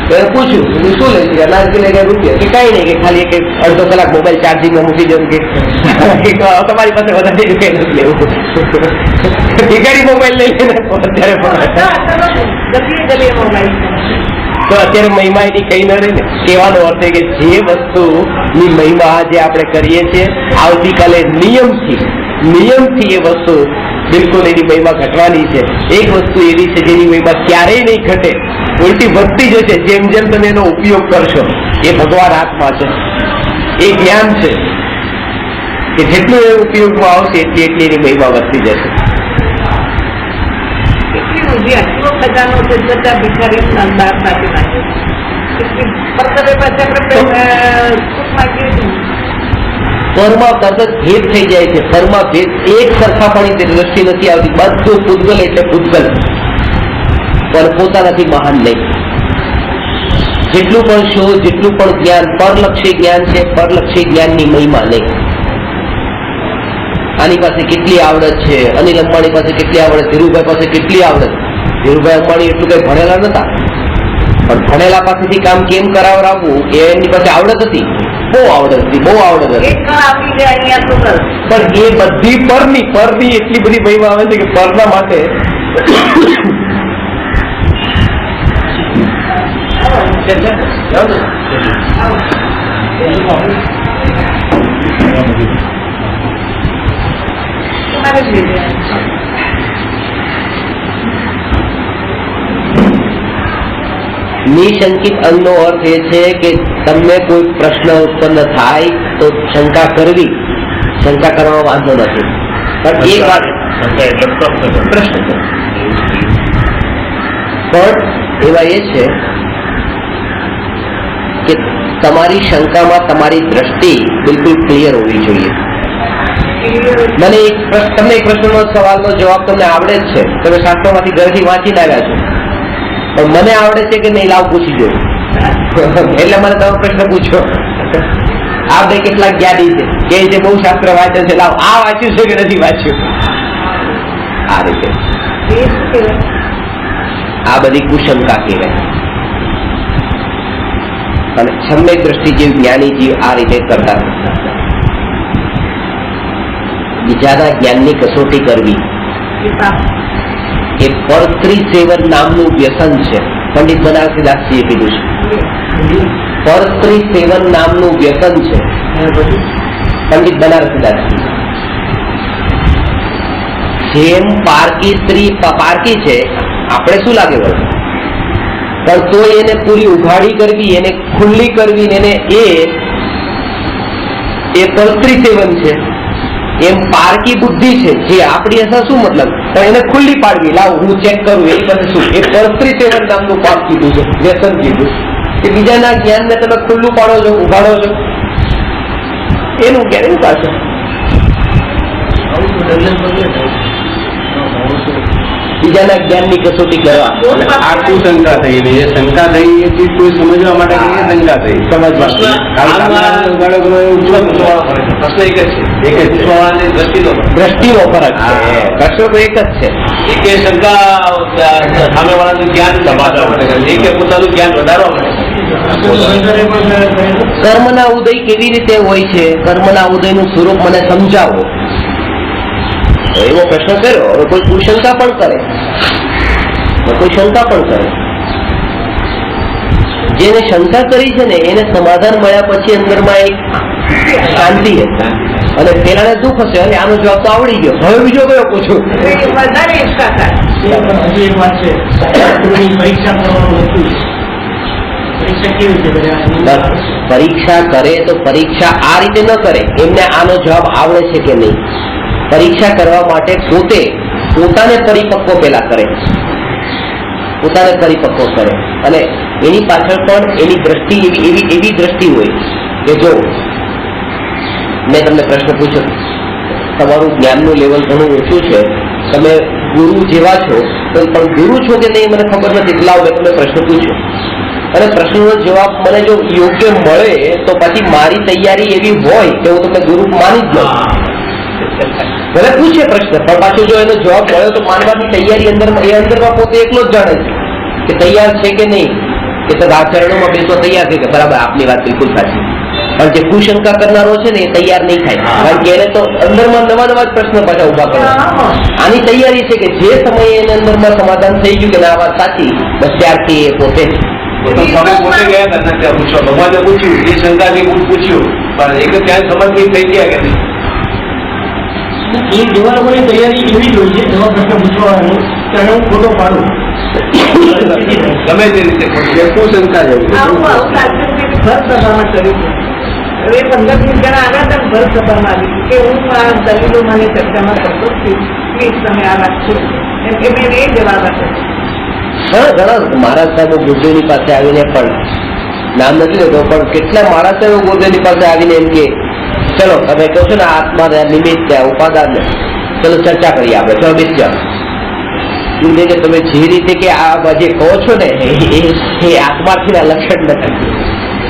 તો એને પૂછ્યું શું લે છે, અનાજ કે લે કે રૂપિયા? કે કઈ નહીં, કે ખાલી એક અડધો કલાક મોબાઈલ ચાર્જિંગમાં મૂકી દઉં કે તમારી પાસે વધારે રૂપિયા નથી લેવું. ભિખારી મોબાઈલ લઈ લે અત્યારે તો અત્યારે મહિમા એની કઈ ન રહી ને. કહેવાનો અર્થ એ કે જે વસ્તુની મહિમા આજે આપણે કરીએ છીએ, આવતીકાલે નિયમથી એ વસ્તુ બિલકુલ એની મહિમા ઘટવાની છે. એક વસ્તુ એવી છે જેની મહિમા ક્યારેય નહીં ઘટે, ઉલટી વધતી જશે જેમ જેમ તમે એનો ઉપયોગ કરશો. એ ભગવાન હાથમાં છે, એ જ્ઞાન છે કે જેટલું એ ઉપયોગમાં આવશે એટલી એની મહિમા વધતી જશે. પરમાં તરત ભેદ થઈ જાય છે. પરમાં ભેદ એક સરખાપણી દ્રષ્ટિ નથી આવતી. બધું પૂતગલ એટલે પૂતગલ, પણ પોતાનાથી મહાન નહીં. જેટલું પણ શોધ, જેટલું પણ જ્ઞાન પરલક્ષી જ્ઞાન છે, પરલક્ષી જ્ઞાનની મહિમા નહીં. આની પાસે કેટલી આવડત છે, અનિલ અંબાણી પાસે કેટલી આવડત, ધીરુભાઈ પાસે કેટલી આવડત. ધીરુભાઈ અંબાણી એટલું કઈ ભણેલા નતા, પણ ભણેલા પાસેથી કામ કેમ કરાવરાવવું એ એમની પાસે આવડત હતી, બહુ આવડત હતી. પણ એ બધી પરની એટલી બધી મહિમા આવે છે કે પરના માટે નિશંકિત અંગનો અર્થ એ છે કે તમને કોઈ પ્રશ્ન ઉત્પન્ન થાય તો શંકા કરવી, શંકા કરવામાં વાંધો નથી. પણ એક વાત પ્રશ્ન પણ એવા એ છે કે તમારી શંકામાં તમારી દ્રષ્ટિ બિલકુલ ક્લિયર હોવી જોઈએ. મને તમને એક પ્રશ્નનો સવાલનો જવાબ તમને આવડે જ છે, તમે શાસ્ત્રોમાંથી ઘરેથી વાંચીને આવ્યા છો, પણ મને આવડે છે કે નહીં, લાવ પૂછી જો. એટલે મને તમે પ્રશ્ન પૂછો. આ ભાઈ કેટલા જ્ઞાની છે, કે બહુ શાસ્ત્ર વાંચે છે, લાવ આ વાંચ્યું છે કે નથી વાંચ્યું. આ રીતે આ બધી કુશંકા કહેવાય. અને સમ્યક દ્રષ્ટિ જીવ, જ્ઞાની જીવ આ રીતે કરતા. બીજાના જ્ઞાનની કસોટી કરવી એ પરસ્ત્રી સેવન નામનું વ્યસન છે. પંડિત બનારસીદાસજીએ કીધું છે, પરસ્ત્રી સેવન નામનું વ્યસન છે. પંડિત બનારસીદાસજી જેમ પારકી સ્ત્રી પારકી છે, આપણે શું લાગે વળે પણ તો એને પૂરી ઉઘાડી કરવી, એને ખુલ્લી કરવી, એને એ પરસ્ત્રી સેવન છે. એમ પારકી બુદ્ધિ છે જે આપણી અસર શું મતલબ, પણ એને ખુલ્લી પાડવી, લાવ હું ચેક કરું, એ બધું શું, એ પરસ્ત્રી સેવન નામનું પાપ કીધું છે, વ્યસન કીધું કે બીજાના જ્ઞાનને તમે ખુલ્લું પાડો છો, ઉઘાડો છો, એનું જ્ઞાન એવું પાછળ. બીજાના જ્ઞાનની કસોટી કરવા, આ કુશંકા થઈ ને એ શંકા થઈ, એ ચીજ કોઈ સમજવા માટે એ શંકા થઈ, પ્રશ્ન એક જ છે, દ્રષ્ટિનો ફરક છે. પ્રશ્ન તો એક જ છે. એક એ શંકા સામેવાળાનું જ્ઞાન સમાજવા માટે કરે, એક પોતાનું જ્ઞાન વધારવા માટે. કર્મના ઉદય કેવી રીતે હોય છે, કર્મના ઉદયનું સ્વરૂપ મને સમજાવો, એવો પ્રશ્ન કર્યો. હવે કોઈ કુશંકા પણ કરે, કોઈ શંકા પણ કરે. જેને શંકા કરી છે ને એને સમાધાન મળ્યા પછી અંદરમાં એક શાંતિ હતી, અને પેલાને દુઃખ હશે, અને આનો જવાબ તો આવડી ગયો, હવે બીજો કયો પૂછું. પરીક્ષા કરે તો પરીક્ષા આ રીતે ન કરે, એમને આનો જવાબ આવડે છે કે નહીં. પરીક્ષા કરવા માટે પોતાને પરિપક્વ પેલા કરે, પોતાને પરિપક્વ કરે, અને એની પાછળ પણ એની દ્રષ્ટિ એવી દ્રષ્ટિ હોય કે જો મેં તમને પ્રશ્ન પૂછ્યો, તમારું જ્ઞાનનું લેવલ ઘણું ઓછું છે, તમે ગુરુ જેવા છો, પણ ગુરુ છો કે નહીં મને ખબર નથી, લાવ મેં તમને પ્રશ્ન પૂછ્યો, અને પ્રશ્નનો જવાબ મને જો યોગ્ય મળે તો પછી મારી તૈયારી એવી હોય કે હું તમને ગુરુ માની જ લઉં. ભલે પૂછે પ્રશ્ન, પણ પાછું જો એનો જવાબ મળ્યો તો માનવાની તૈયારી અંદરમાં પોતે એકલો જ જાણે છે કે તૈયાર છે કે નહીં, કે તો ચરણોમાં બેસવા તૈયાર છે કે બરાબર આપની વાત બિલકુલ સાચી. પણ જે કુશંકા કરનારો છે ને એ તૈયાર નહીં થાય, કારણ કે એને તો અંદરમાં નવા જ પ્રશ્ન પાછા ઉભા કરવા. આની તૈયારી છે કે જે સમયે એને અંદરમાં સમાધાન થઈ ગયું કે ના વાત સાચી, બસ ત્યારથી એ પોતે પોતે ગયા હતા ત્યાં પૂછવા, ભગવાને પૂછ્યું, એ શંકાથી પૂછ્યું, પણ એક ત્યાં સમજ થઈ ગયા કે નહીં. એ જેવા લોકોની તૈયારી એવી જ હોય છે, જેવા પ્રશ્ન પૂછવાનો કે હું ખોટો પાડું, ગમે તે રીતે કુશંકા જેવું. ભર સભામાં કર્યું છે. હવે 15 જણા આવ્યા હતા, ભર સભામાં આવી કે હું આ દલીલો મને ચર્ચામાં કરતો છું, પ્લીઝ તમે આ રાખશો, એમ કે મેં એ જવાબ આપ્યો. ઘણા મહારાજ સાહેબો ગુરુદેવની પાસે આવીને પણ, નામ નથી લેતો, પણ કેટલા મહારાજ સાહેબો ગુરુદેવની પાસે આવીને એમ કે ચલો તમે કહો છો ને આત્મા નિમિત્ત ઉપાદાન, ચલો ચર્ચા કરીએ આપણે, ચલો બેસી જાઓ. ગુરુદેવ કે તમે જે રીતે કે આ જે કહો છો ને એ આત્માથી લક્ષણ નથી,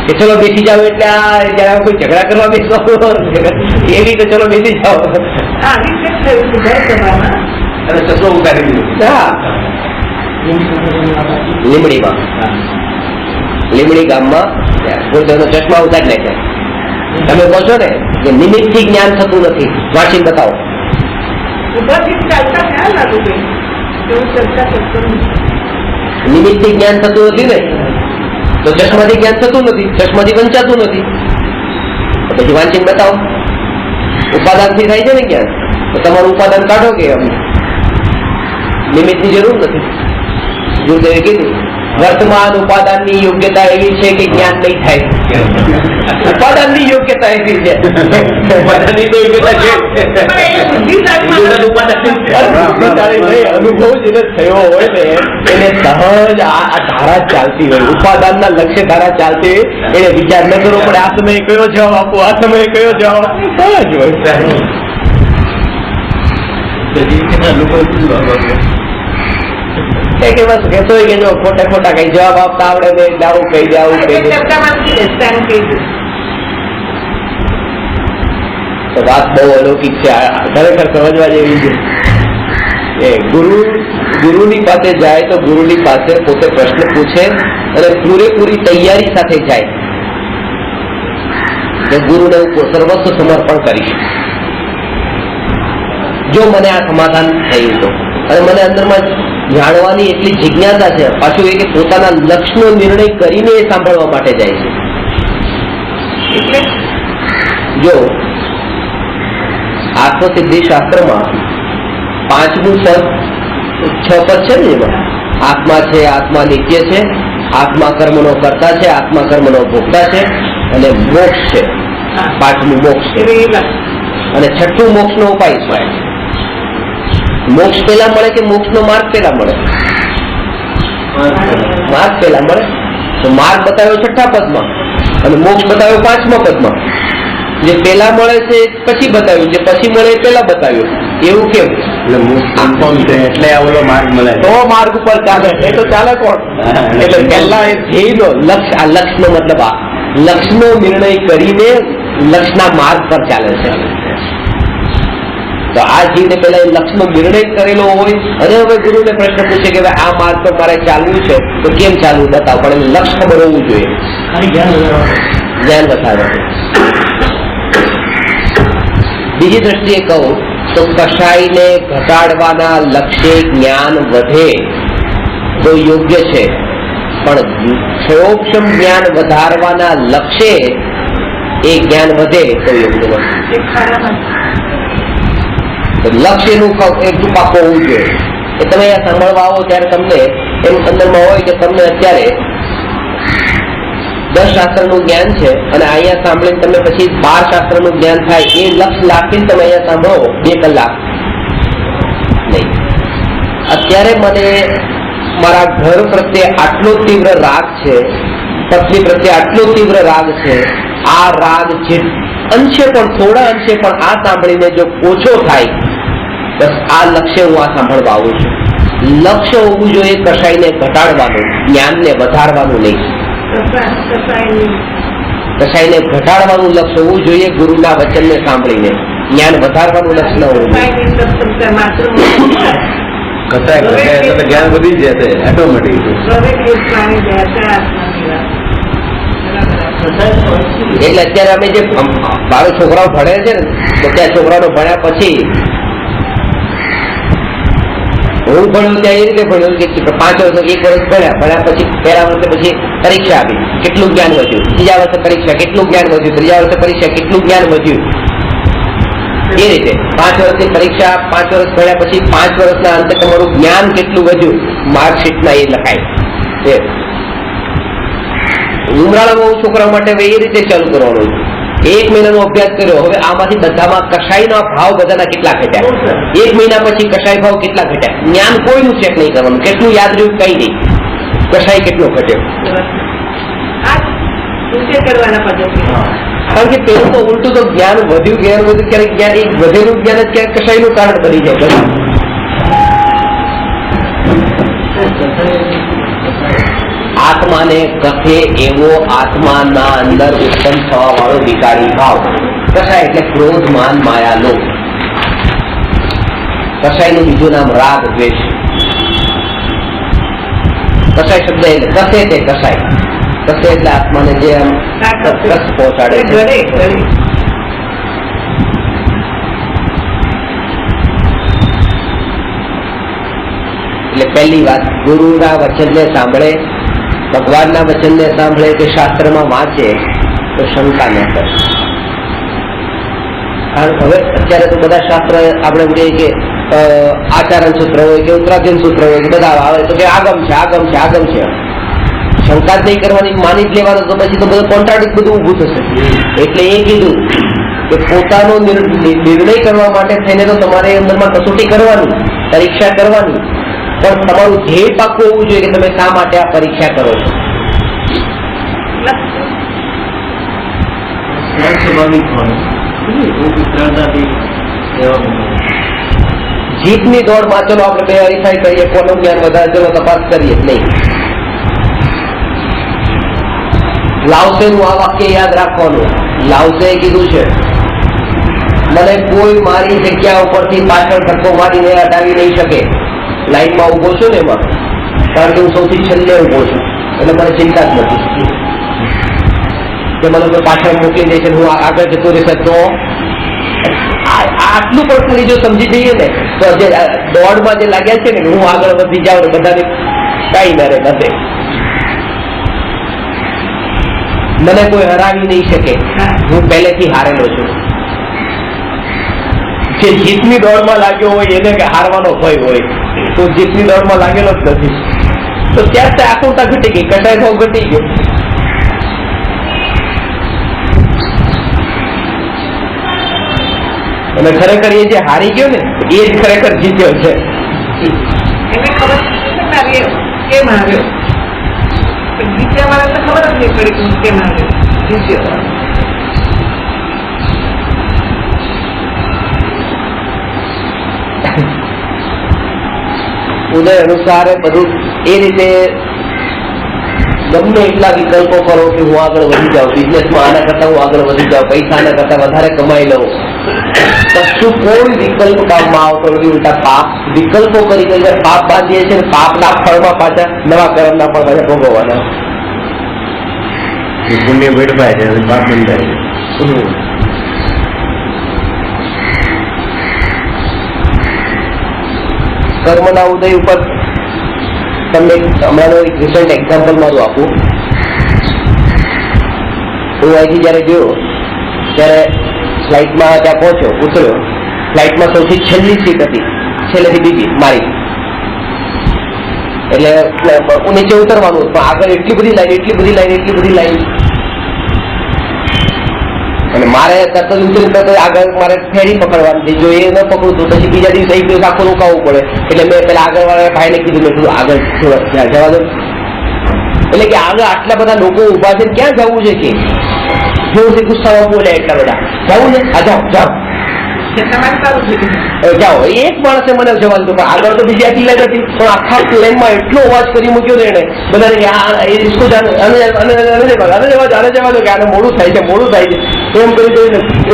કે ચલો બેસી જાઓ એટલે આ જયારે કોઈ ઝઘડા કરવા બેસો એ રીતે ચલો બેસી જાઓ. આવી રીતે થયું છે ભર સભામાં. અને ચશ્મો ઉતારી દીધો. હા, લીમડી ગામમાં ગુરુદેવનો ચશ્મા ઉતારી નાખ્યા. તમે કહો છો ને કે નિમિત્ત થી જ્ઞાન થતું નથી, વાંચી બતાવો. ઉપરથી ચાલતા ખ્યાલ લાગુ કે હું ચર્ચા કરતો નથી. નિમિત્ત થી જ્ઞાન થતું નથી ને, તો ચશ્માથી જ્ઞાન થતું નથી, ચશ્માથી વંચાતું નથી, તો પછી વાંચીને બતાવો. ઉપાદાન થી થાય છે ને જ્ઞાન, તો તમારું ઉપાદાન કાઢો કે અમને નિમિત્ત ની જરૂર નથી. ગુરુદેવે કીધું વર્તમાન ઉપાદાનની યોગ્યતા એવી છે કે જ્ઞાન નહીં થાય. ઉપાદાનની યોગ્યતા એવી છે, બધાની તો યોગ્યતા છે. અનુભવ જેને થયો હોય ને એને સહજ આ ધારા ચાલતી હોય, ઉપાદાનના લક્ષ્ય ધારા ચાલતી હોય, એને વિચાર ન કરવો પડે આ સમયે કયો જવાબ આપવો, આ સમયે કયો જવાબ આપવો, સહજ હોય. કે બસ કહેતો હોય કે જો ખોટા ખોટા કઈ જવાબ આપતા આવડે ને જાવું કહી જાવું કહી તો વાત બહુ અલૌકિક છે, ખરેખર સમજવા જેવી છે. એ ગુરુની પાસે જાય તો ગુરુની પાસે પોતે પ્રશ્ન પૂછે અને પૂરેપૂરી તૈયારી સાથે જાય કે ગુરુને હું સર્વસ્વ સમર્પણ કરીશ. જો મને આ સમાધાન થયું તો, અને મને અંદરમાં જાણવાની એટલી જિજ્ઞાસા છે, પાછું એ કે પોતાના લક્ષ્યનો નિર્ણય કરીને એ સાંભળવા માટે જાય છે. જો આત્મસિદ્ધિ શાસ્ત્રમાં 5મું પદ 6 પદ છે ને, એમાં આત્મા છે, આત્મા નિત્ય છે, આત્મા કર્મનો કર્તા છે, આત્મા કર્મનો ભોગતા છે, અને મોક્ષ છે, હા. પાંચમું મોક્ષ છે, એવી લક્ષ. અને છઠ્ઠું મોક્ષનો ઉપાય છે. મોક્ષ પેલા મળે કે મોક્ષનો માર્ગ પેલા મળે? માર્ગ પેલા મળે. તો માર્ગ બતાવ્યો છઠ્ઠા પદમાં અને મોક્ષ બતાવ્યો પાંચમા પદમાં. જે પેલા મળે છે એ પછી બતાવ્યું, જે પછી મળે એ પેલા બતાવ્યું. એવું કેમ? એટલે મોક્ષ કન્ફર્મ છે એટલે આ ઓલો માર્ગ મળે તો માર્ગ ઉપર ચાલે, એ તો ચાલે કોણ? એટલે પહેલા એ ધ્યેયનો લક્ષ્ય, આ લક્ષ્યનો મતલબ આ લક્ષ્યનો નિર્ણય કરીને લક્ષ્યના માર્ગ પર ચાલે છે. તો આ જીવને પહેલા એ લક્ષ્યનો નિર્ણય કરેલો હોય અને હવે ગુરુને પ્રશ્ન પૂછે કે આ માર્ગ પર મારે ચાલવું છે તો કેમ ચાલવું બતાવો, પણ એને લક્ષ્ય ખબર હોવું જોઈએ, ખાલી જ્ઞાન વધારવાનું. બીજી દ્રષ્ટિએ કહું તો કસાઈને ઘટાડવાના લક્ષ્યે જ્ઞાન વધે તો યોગ્ય છે, પણ ક્ષયોક્ષમ જ્ઞાન વધારવાના લક્ષ્યે એ જ્ઞાન વધે તો યોગ્ય નથી. એ ખરામાં તો લક્ષ્યનું એક પાકો હોવું જોઈએ. એ તમે અહીંયા સાંભળવા આવો ત્યારે તમને એમ અંદરમાં હોય કે તમને અત્યારે 10 શાસ્ત્રનું જ્ઞાન છે અને અહીંયા સાંભળીને તમને પછી 12 શાસ્ત્રનું જ્ઞાન થાય, એ લક્ષ્ય રાખીને તમે અહીંયા સાંભળો 2 કલાક નહીં. અત્યારે મને મારા ઘર પ્રત્યે આટલો તીવ્ર રાગ છે, પત્ની પ્રત્યે આટલો તીવ્ર રાગ છે, આ રાગ જે અંશે પણ થોડા અંશે પણ આ સાંભળીને જો ઓછો થાય, બસ આ લક્ષ્ય હું આ સાંભળવા આવું છું. લક્ષ્ય હોવું જોઈએ કસાઈને ઘટાડવાનું, જ્ઞાનને વધારવાનું નહીં. કસાઈને ઘટાડવાનું લક્ષ્ય હોવું જોઈએ, ગુરુના વચનને સાંભળીને. જ્ઞાન વધારવાનું લક્ષ્ય ન હોવું જોઈએ. કસાય કસાય એટલે જ્ઞાન વધી જશે ઓટોમેટિક. એટલે અત્યારે અમે જે મારો છોકરાઓ ભણે છે ને, તો ત્યાં છોકરાઓ ભણ્યા પછી હું ભણ્યો ત્યાં એ રીતે ભણ્યો કે 5 વર્ષ 1 વર્ષ ભણ્યા પછી પહેલા વર્ષે પછી પરીક્ષા આપી, કેટલું જ્ઞાન વધ્યું, બીજા વર્ષે પરીક્ષા કેટલું જ્ઞાન વધ્યું, ત્રીજા વર્ષે પરીક્ષા કેટલું જ્ઞાન વધ્યું, એ રીતે 5 વર્ષની પરીક્ષા, 5 વર્ષ ભણ્યા પછી 5 વર્ષના અંતે તમારું જ્ઞાન કેટલું વધ્યું માર્કશીટમાં એ લખાય. ઉમરાળામાં છોકરા માટે હવે એ રીતે ચાલુ કરવાનું. 1 મહિનાનો અભ્યાસ કર્યો, હવે આમાંથી બધામાં કસાઈનો ભાવ બધાના કેટલા ઘટ્યા, 1 મહિના પછી કસાઈ ભાવ કેટલા ઘટ્યા, જ્ઞાન કોઈનું ચેક નહીં કરવાનું, કેટલું યાદ રહ્યું કઈ નહીં, કસાઈ કેટલો ઘટ્યો. કારણ કે પેલું તો ઉલટું તો જ્ઞાન વધ્યું, જ્ઞાન વધ્યું, ક્યારેક જ્ઞાન એક વધેલું જ્ઞાન જ ક્યારેક કસાઈનું કારણ બની જાય. આત્માને કથે એવો આત્માના અંદર ઉત્પન્ન થવા વાળો વિકારી ભાવ. કસાય એટલે ક્રોધ, માન, માયા, લોભ. કસાયનું બીજું નામ રાગ, દ્વેષ. કસાય શબ્દ એટલે કસે તે કસાય. કસે એટલે આત્માને જે આમ કષ્ટ પહોંચાડે છે. એટલે પહેલી વાત, ગુરુના વચનને સાંભળે, ભગવાનના વચનને સાંભળે કે શાસ્ત્રમાં વાંચે તો શંકા ન કરે. કારણ હવે અત્યારે તો બધા શાસ્ત્ર આપણે કહીએ કે આચારણ સૂત્ર હોય કે ઉત્તરાધ્યન સૂત્ર હોય કે બધા આવે તો કે આગમ છે, આગમ છે, આગમ છે. શંકા જ નહીં કરવાની, માની જ લેવાનું, તો પછી તો બધું કોન્ટ્રાડિક્ટ બધું ઊભું થશે. એટલે એ કીધું કે પોતાનો નિર્ણય કરવા માટે થઈને તો તમારે અંદરમાં કસોટી કરવાની, પરીક્ષા કરવાની, પણ તમારું ધ્યેય પાકું હોવું જોઈએ કે તમે શા માટે આ પરીક્ષા કરો છો. જીતની દોડમાં ચલો આપણે બે હરીફાઈ કરીએ, કોનું જ્ઞાન વધારે, ચલો તપાસ કરીએ નહીં. લાવસેનું આ વાક્ય યાદ રાખવાનું. લાવસે કીધું છે મને કોઈ મારી જગ્યા ઉપરથી પાછળ ધક્કો મારીને હટાવી નહીં શકે. લાઈનમાં ઉભો છું ને એમાં, કારણ કે હું સૌથી છેલ્લે ઉભો છું, એટલે મને ચિંતા જ નથી કે મને કોઈ પાછળ મૂકી દે છે, હું આગળ જતો રહેશે. તો આટલું પણ ખાલી જો સમજી જઈએ ને તો જે દોડમાં જે લાગ્યા છે ને હું આગળ વધી જાઉં, બધાને કઈ ન રહે, બધે મને કોઈ હરાવી નહીં શકે, હું પહેલેથી હારેલો છું. જે જીતની દોડમાં લાગ્યો હોય એને કે હારવાનો ભય હોય, તો જીતની દોડમાં લાગેલો જ નથી. તો ત્યાં જ આકુરતા ઘટી ગઈ, કટાઈ ભાવ ઘટી ગયો. અને ખરેખર એ જે હારી ગયો ને એ જ ખરેખર જીત્યો છે. એને ખબર નથી કેમ હાર્યો, જીત્યા વાળા તો ખબર જ નહીં પડી કે કેમ હાર્યો, જીત્યો. ઉદય અનુસાર બધું એ રીતે ગમે એટલા વિકલ્પો કરો કે હું આગળ વધી જાઉં, બિઝનેસમાં આના કરતા હું આગળ વધી જાઉં, પૈસા આના કરતા વધારે કમાઈ લઉં, કશું કોઈ વિકલ્પ કામમાં આવતો નથી. ઉલટા પાપ વિકલ્પો કરી કરીને પાપ બાંધીએ છીએ, પાપના ફળમાં પાછા નવા કર્મના ફળ પાછા ભોગવવાના. પુણ્ય વેડફાય છે અને પાપ બંધાય છે. કર્મના ઉદય ઉપર તમને હમણાં એક રિસન્ટ એક્ઝામ્પલ મારું આપું. હું અહીંથી જયારે ગયો ત્યારે ફ્લાઇટમાં ત્યાં પહોંચ્યો, ઉતર્યો, ફ્લાઇટમાં સૌથી છેલ્લી સીટ હતી, છેલ્લેથી બીજી મારી. એટલે નીચે ઉતરવાનું પણ આગળ એટલી બધી લાઈન અને મારે તરત જ ઉતરી તરત આગળ મારે ફેરી પકડવાની. જો એ ન પકડું તો પછી બીજા દિવસે એક દિવસ આખું રોકાવવું પડે. એટલે મેં પેલા આગળ વાળા ભાઈને કીધું, મેં કીધું આગળ જવા દો. એટલે કે આગળ આટલા બધા લોકો ઉભા છે, ક્યાં જવું છે કે જોરથી ગુસ્સામાં બોલે, એટલા બધા જવું છે, આ જાઓ જાઓ જાઓ. એક માણસે મને જવા દીધું, પણ આગળ તો બીજી આટલી લાઈન હતી, પણ આખા પ્લેનમાં એટલો અવાજ કરી મૂક્યો ને એને બધાને કે આને જવા દો કે આને મોડું થાય છે એમ કરી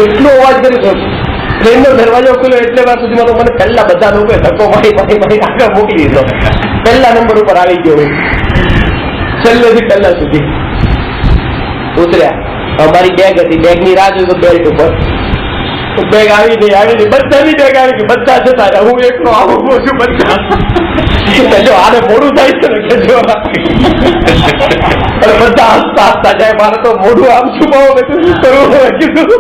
એટલો અવાજ કર્યો. ટ્રેનનો દરવાજો ખુલ્યો એટલે વાર સુધીમાં તો મને પહેલા બધા લોકોએ ધક્કો મારી આગળ મોકલી દીધો. પહેલા નંબર ઉપર આવી ગયો, છેલ્લેથી પહેલા સુધી ઉતર્યા. અમારી બેગ હતી, બેગની રાહ જોઈ તો બેલ્ટ ઉપર બેગ આવી નહીં, બધાની બેગ આવી ગઈ, બધા જતા રહ્યા, હું એકલો આવું છું. બધા જો આને મોડું થાય છે ને કે જો બધા હસતા જાય, મારે તો મોઢું આમ છુપાવો, મેં શું કરવું કીધું.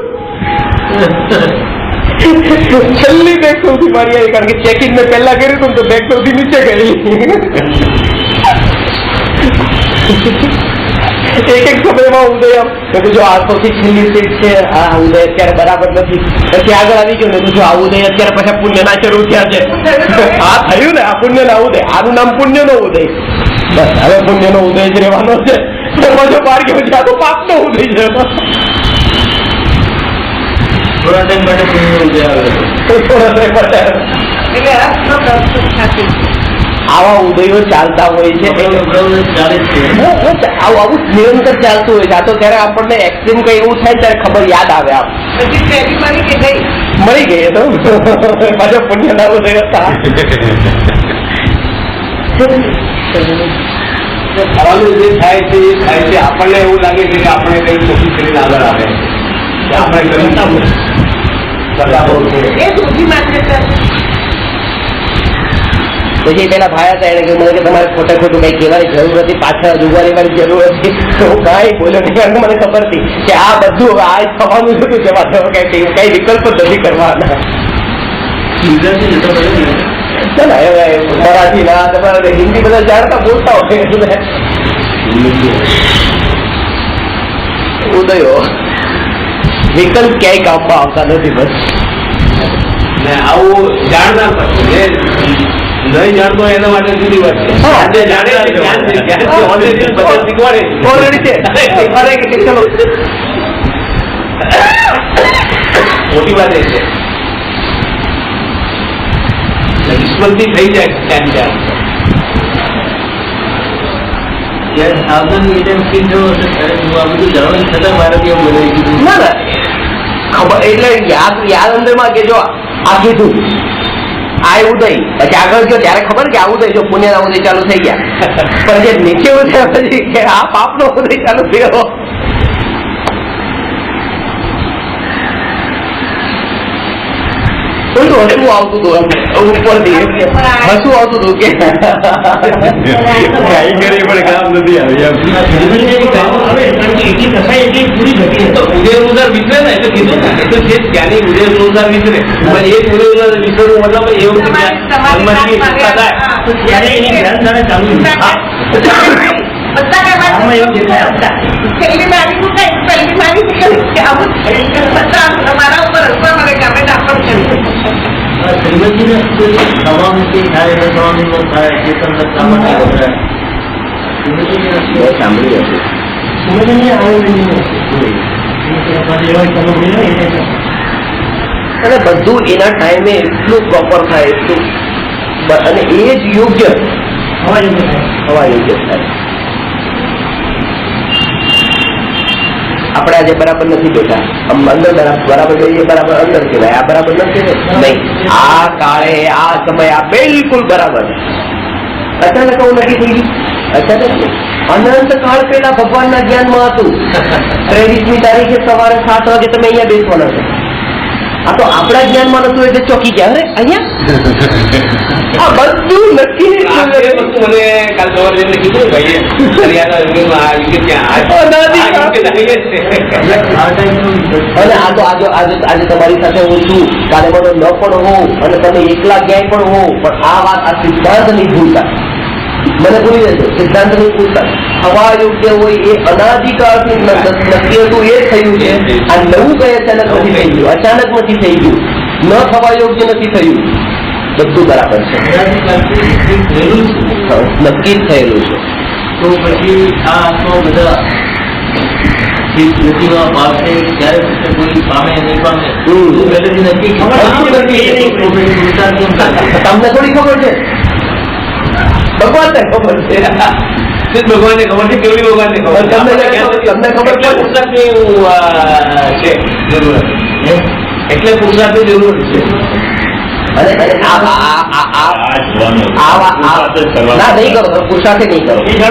છેલ્લી બેગ સૌથી મારી આવી, કારણ કે ચેકિંગ મેં પહેલા કર્યું હતું તો બેગ સૌથી નીચે ગઈ. એક સમયમાં ઉદય જો આ સૌથી છેલ્લી સીટ છે, આ ઉદય અત્યારે બરાબર નથી, પછી આગળ આવી ગયો ને જો આ ઉદય અત્યારે પાછા પુણ્ય ના શરૂ થયા છે. આ થયું ને, આ પુણ્ય ના ઉદય, આનું નામ પુણ્ય નો ઉદય. બસ હવે પુણ્ય નો ઉદય જ રહેવાનો છે. પાછો પાર ગયો છે, આ તો પાપ નો ઉદય છે. થોડા ટાઈમ માટે પુણ્ય ઉદય આવે છે. થોડા ટાઈમ માટે આવા ઉદયો ચાલતા હોય છે, આવું નિરંતર ચાલતું હોય છે. આ તો ત્યારે આપણને એક્સ્ટ્રીમ કઈ એવું થાય ત્યારે ખબર યાદ આવે, આપ મળી ગઈ તો પાછો પુણ્ય ના ઉદય હતા. થવાનું જે થાય છે એ થાય છે, આપણને એવું લાગે છે કે આપણે કઈ કોશિશ કરીને આગળ આવે, આપણે કરતા બહુ છે એ સુધી માન્યતા. પછી પેલા ભાઈ હતા, એને કહ્યું મને કે તમારે ખોટે ખોટું કઈ કહેવાની જરૂર હતી, પાછળ ઉગાડી વાળી જરૂર હતી. તો હું કઈ બોલ્યો નહીં, કારણ કે મને ખબર હતી કે આ બધું આ થવાનું છે, જવા દો, કઈ વિકલ્પ નથી કરવાના. મરાઠી ના તમારે હિન્દી બધા જાણતા બોલતા હોય ઉદયો વિકલ્પ ક્યાંય કામમાં આવતા નથી. બસ ને આવું જાણનાર પછી નહીં જાણતો એના માટે જુદી વાત છે. જાણે ઓલરેડી છે. ચલો મોટી વાત એ છે, વિસ્મૃતિ થઈ જાય ક્યાં ક્યાં. સાવધાન મીડિયમ સ્કીલ જો હશે ત્યારે હું આ બધું જાણવા છતાં મારે કેવું બનાવી દીધું. ના ના ખબર એટલે યાદ અંદરમાં કે જો આ કીધું આ ઉદય, પછી આગળ ગયો ત્યારે ખબર કે આ ઉદય જો પુણ્યના ઉદય ચાલુ થઈ ગયા, પણ જે નીચે ઉદય પછી કે આ પાપનો ઉદય ચાલુ થયો. હસવું આવતું હતું ઉપરથી, હસવું આવતું હતું કે કાંઈ કરી પણ કામ નથી આવ્યું. ઉદય અનુસાર વિસરે ને એટલે કીધું ને, એ તો જે જ્ઞાની ઉદય અનુસાર વિસરે, પણ એ ઉદય અનુસાર વિસરવું મતલબ એવું તમારી થાય. ત્યારે એની ધ્યાન ચાલુ આમાં એવું દેખાય. છેલ્લી મારી મૂકાય, પહેલી મારી મૂકાય કે આવું જ છે. બધા તમારા ઉપર હસવા મળે કે અમે દાખલ કરીશું. શ્રીમદજીને સવામુક્તિ થાય ને સ્વામીનો થાય ચેતન દત્તા માટે વપરાય. શ્રીમદજીને મેં સાંભળ્યું હતું. સુમધને આયોજન અને બધું એના ટાઈમે એટલું પ્રોપર થાય એટલું અને એ જ યોગ્ય હવા યોગ્ય થાય. આપણે આજે બરાબર નથી બેઠા, આમ અંદર બરાબર જોઈએ, બરાબર અંદર કહેવાય, આ બરાબર નથી નહીં. આ કાળે આ સમય આ બિલકુલ બરાબર. અચાનક આવું નથી થઈ ગયું, અચાનક નહીં. અનંત કાળ પેલા ભગવાનના જ્ઞાનમાં હતું. 23મી તારીખે સવારે 7 વાગે તમે અહીંયા બેસવાના છો. આ તો આપણા જ્ઞાનમાં નતું એટલે ચોકી ગયા. અરે અહીંયા આ બધું નક્કી આ તે વસ્તુ મને કાલ સવારે જેમને કીધું ભાઈએ હરિયાણા જમીનમાં આ વિકેટ ક્યાં આ વિકેટ આવી જ છે. આ ટાઈપનું અને આ તો આજે તમારી સાથે હું છું, કાલે મને ન પણ હોઉં અને તમે એકલા ક્યાંય પણ હોવ, પણ આ વાત આ સિદ્ધાંત નહીં ભૂલતા. મને ભૂલી જશે, સિદ્ધાંત નહીં ભૂલતા. હવા યોગ્ય હોય એ અનાદિકાળથી નક્કી હતું, એ થયું છે. આ નવું કઈ અચાનક નથી થઈ ગયું, અચાનક નથી થઈ ગયું, ન થવા યોગ્ય નથી થયું. બધું બરાબર છે, થયેલું છે. નક્કી જ થયેલું છે. તો પછી આ આત્મા બધા જે સ્મૃતિમાં પામશે ત્યારે પછી કોઈ પામે નહીં પામે પહેલેથી નક્કી ખબર પુરુષાર્થ કેમ થાય? તમને થોડી ખબર છે, ભગવાનને ખબર છે. ભગવાનને ખબર છે, કેવડી ભગવાનને ખબર છે. તમને ખબર એટલે પુરુષાર્થની છે જરૂરત, એટલે પુરુષાર્થની જરૂર છે. અને ના નહીં કરો, પુરુષાર્થે નહીં કરો, નહીં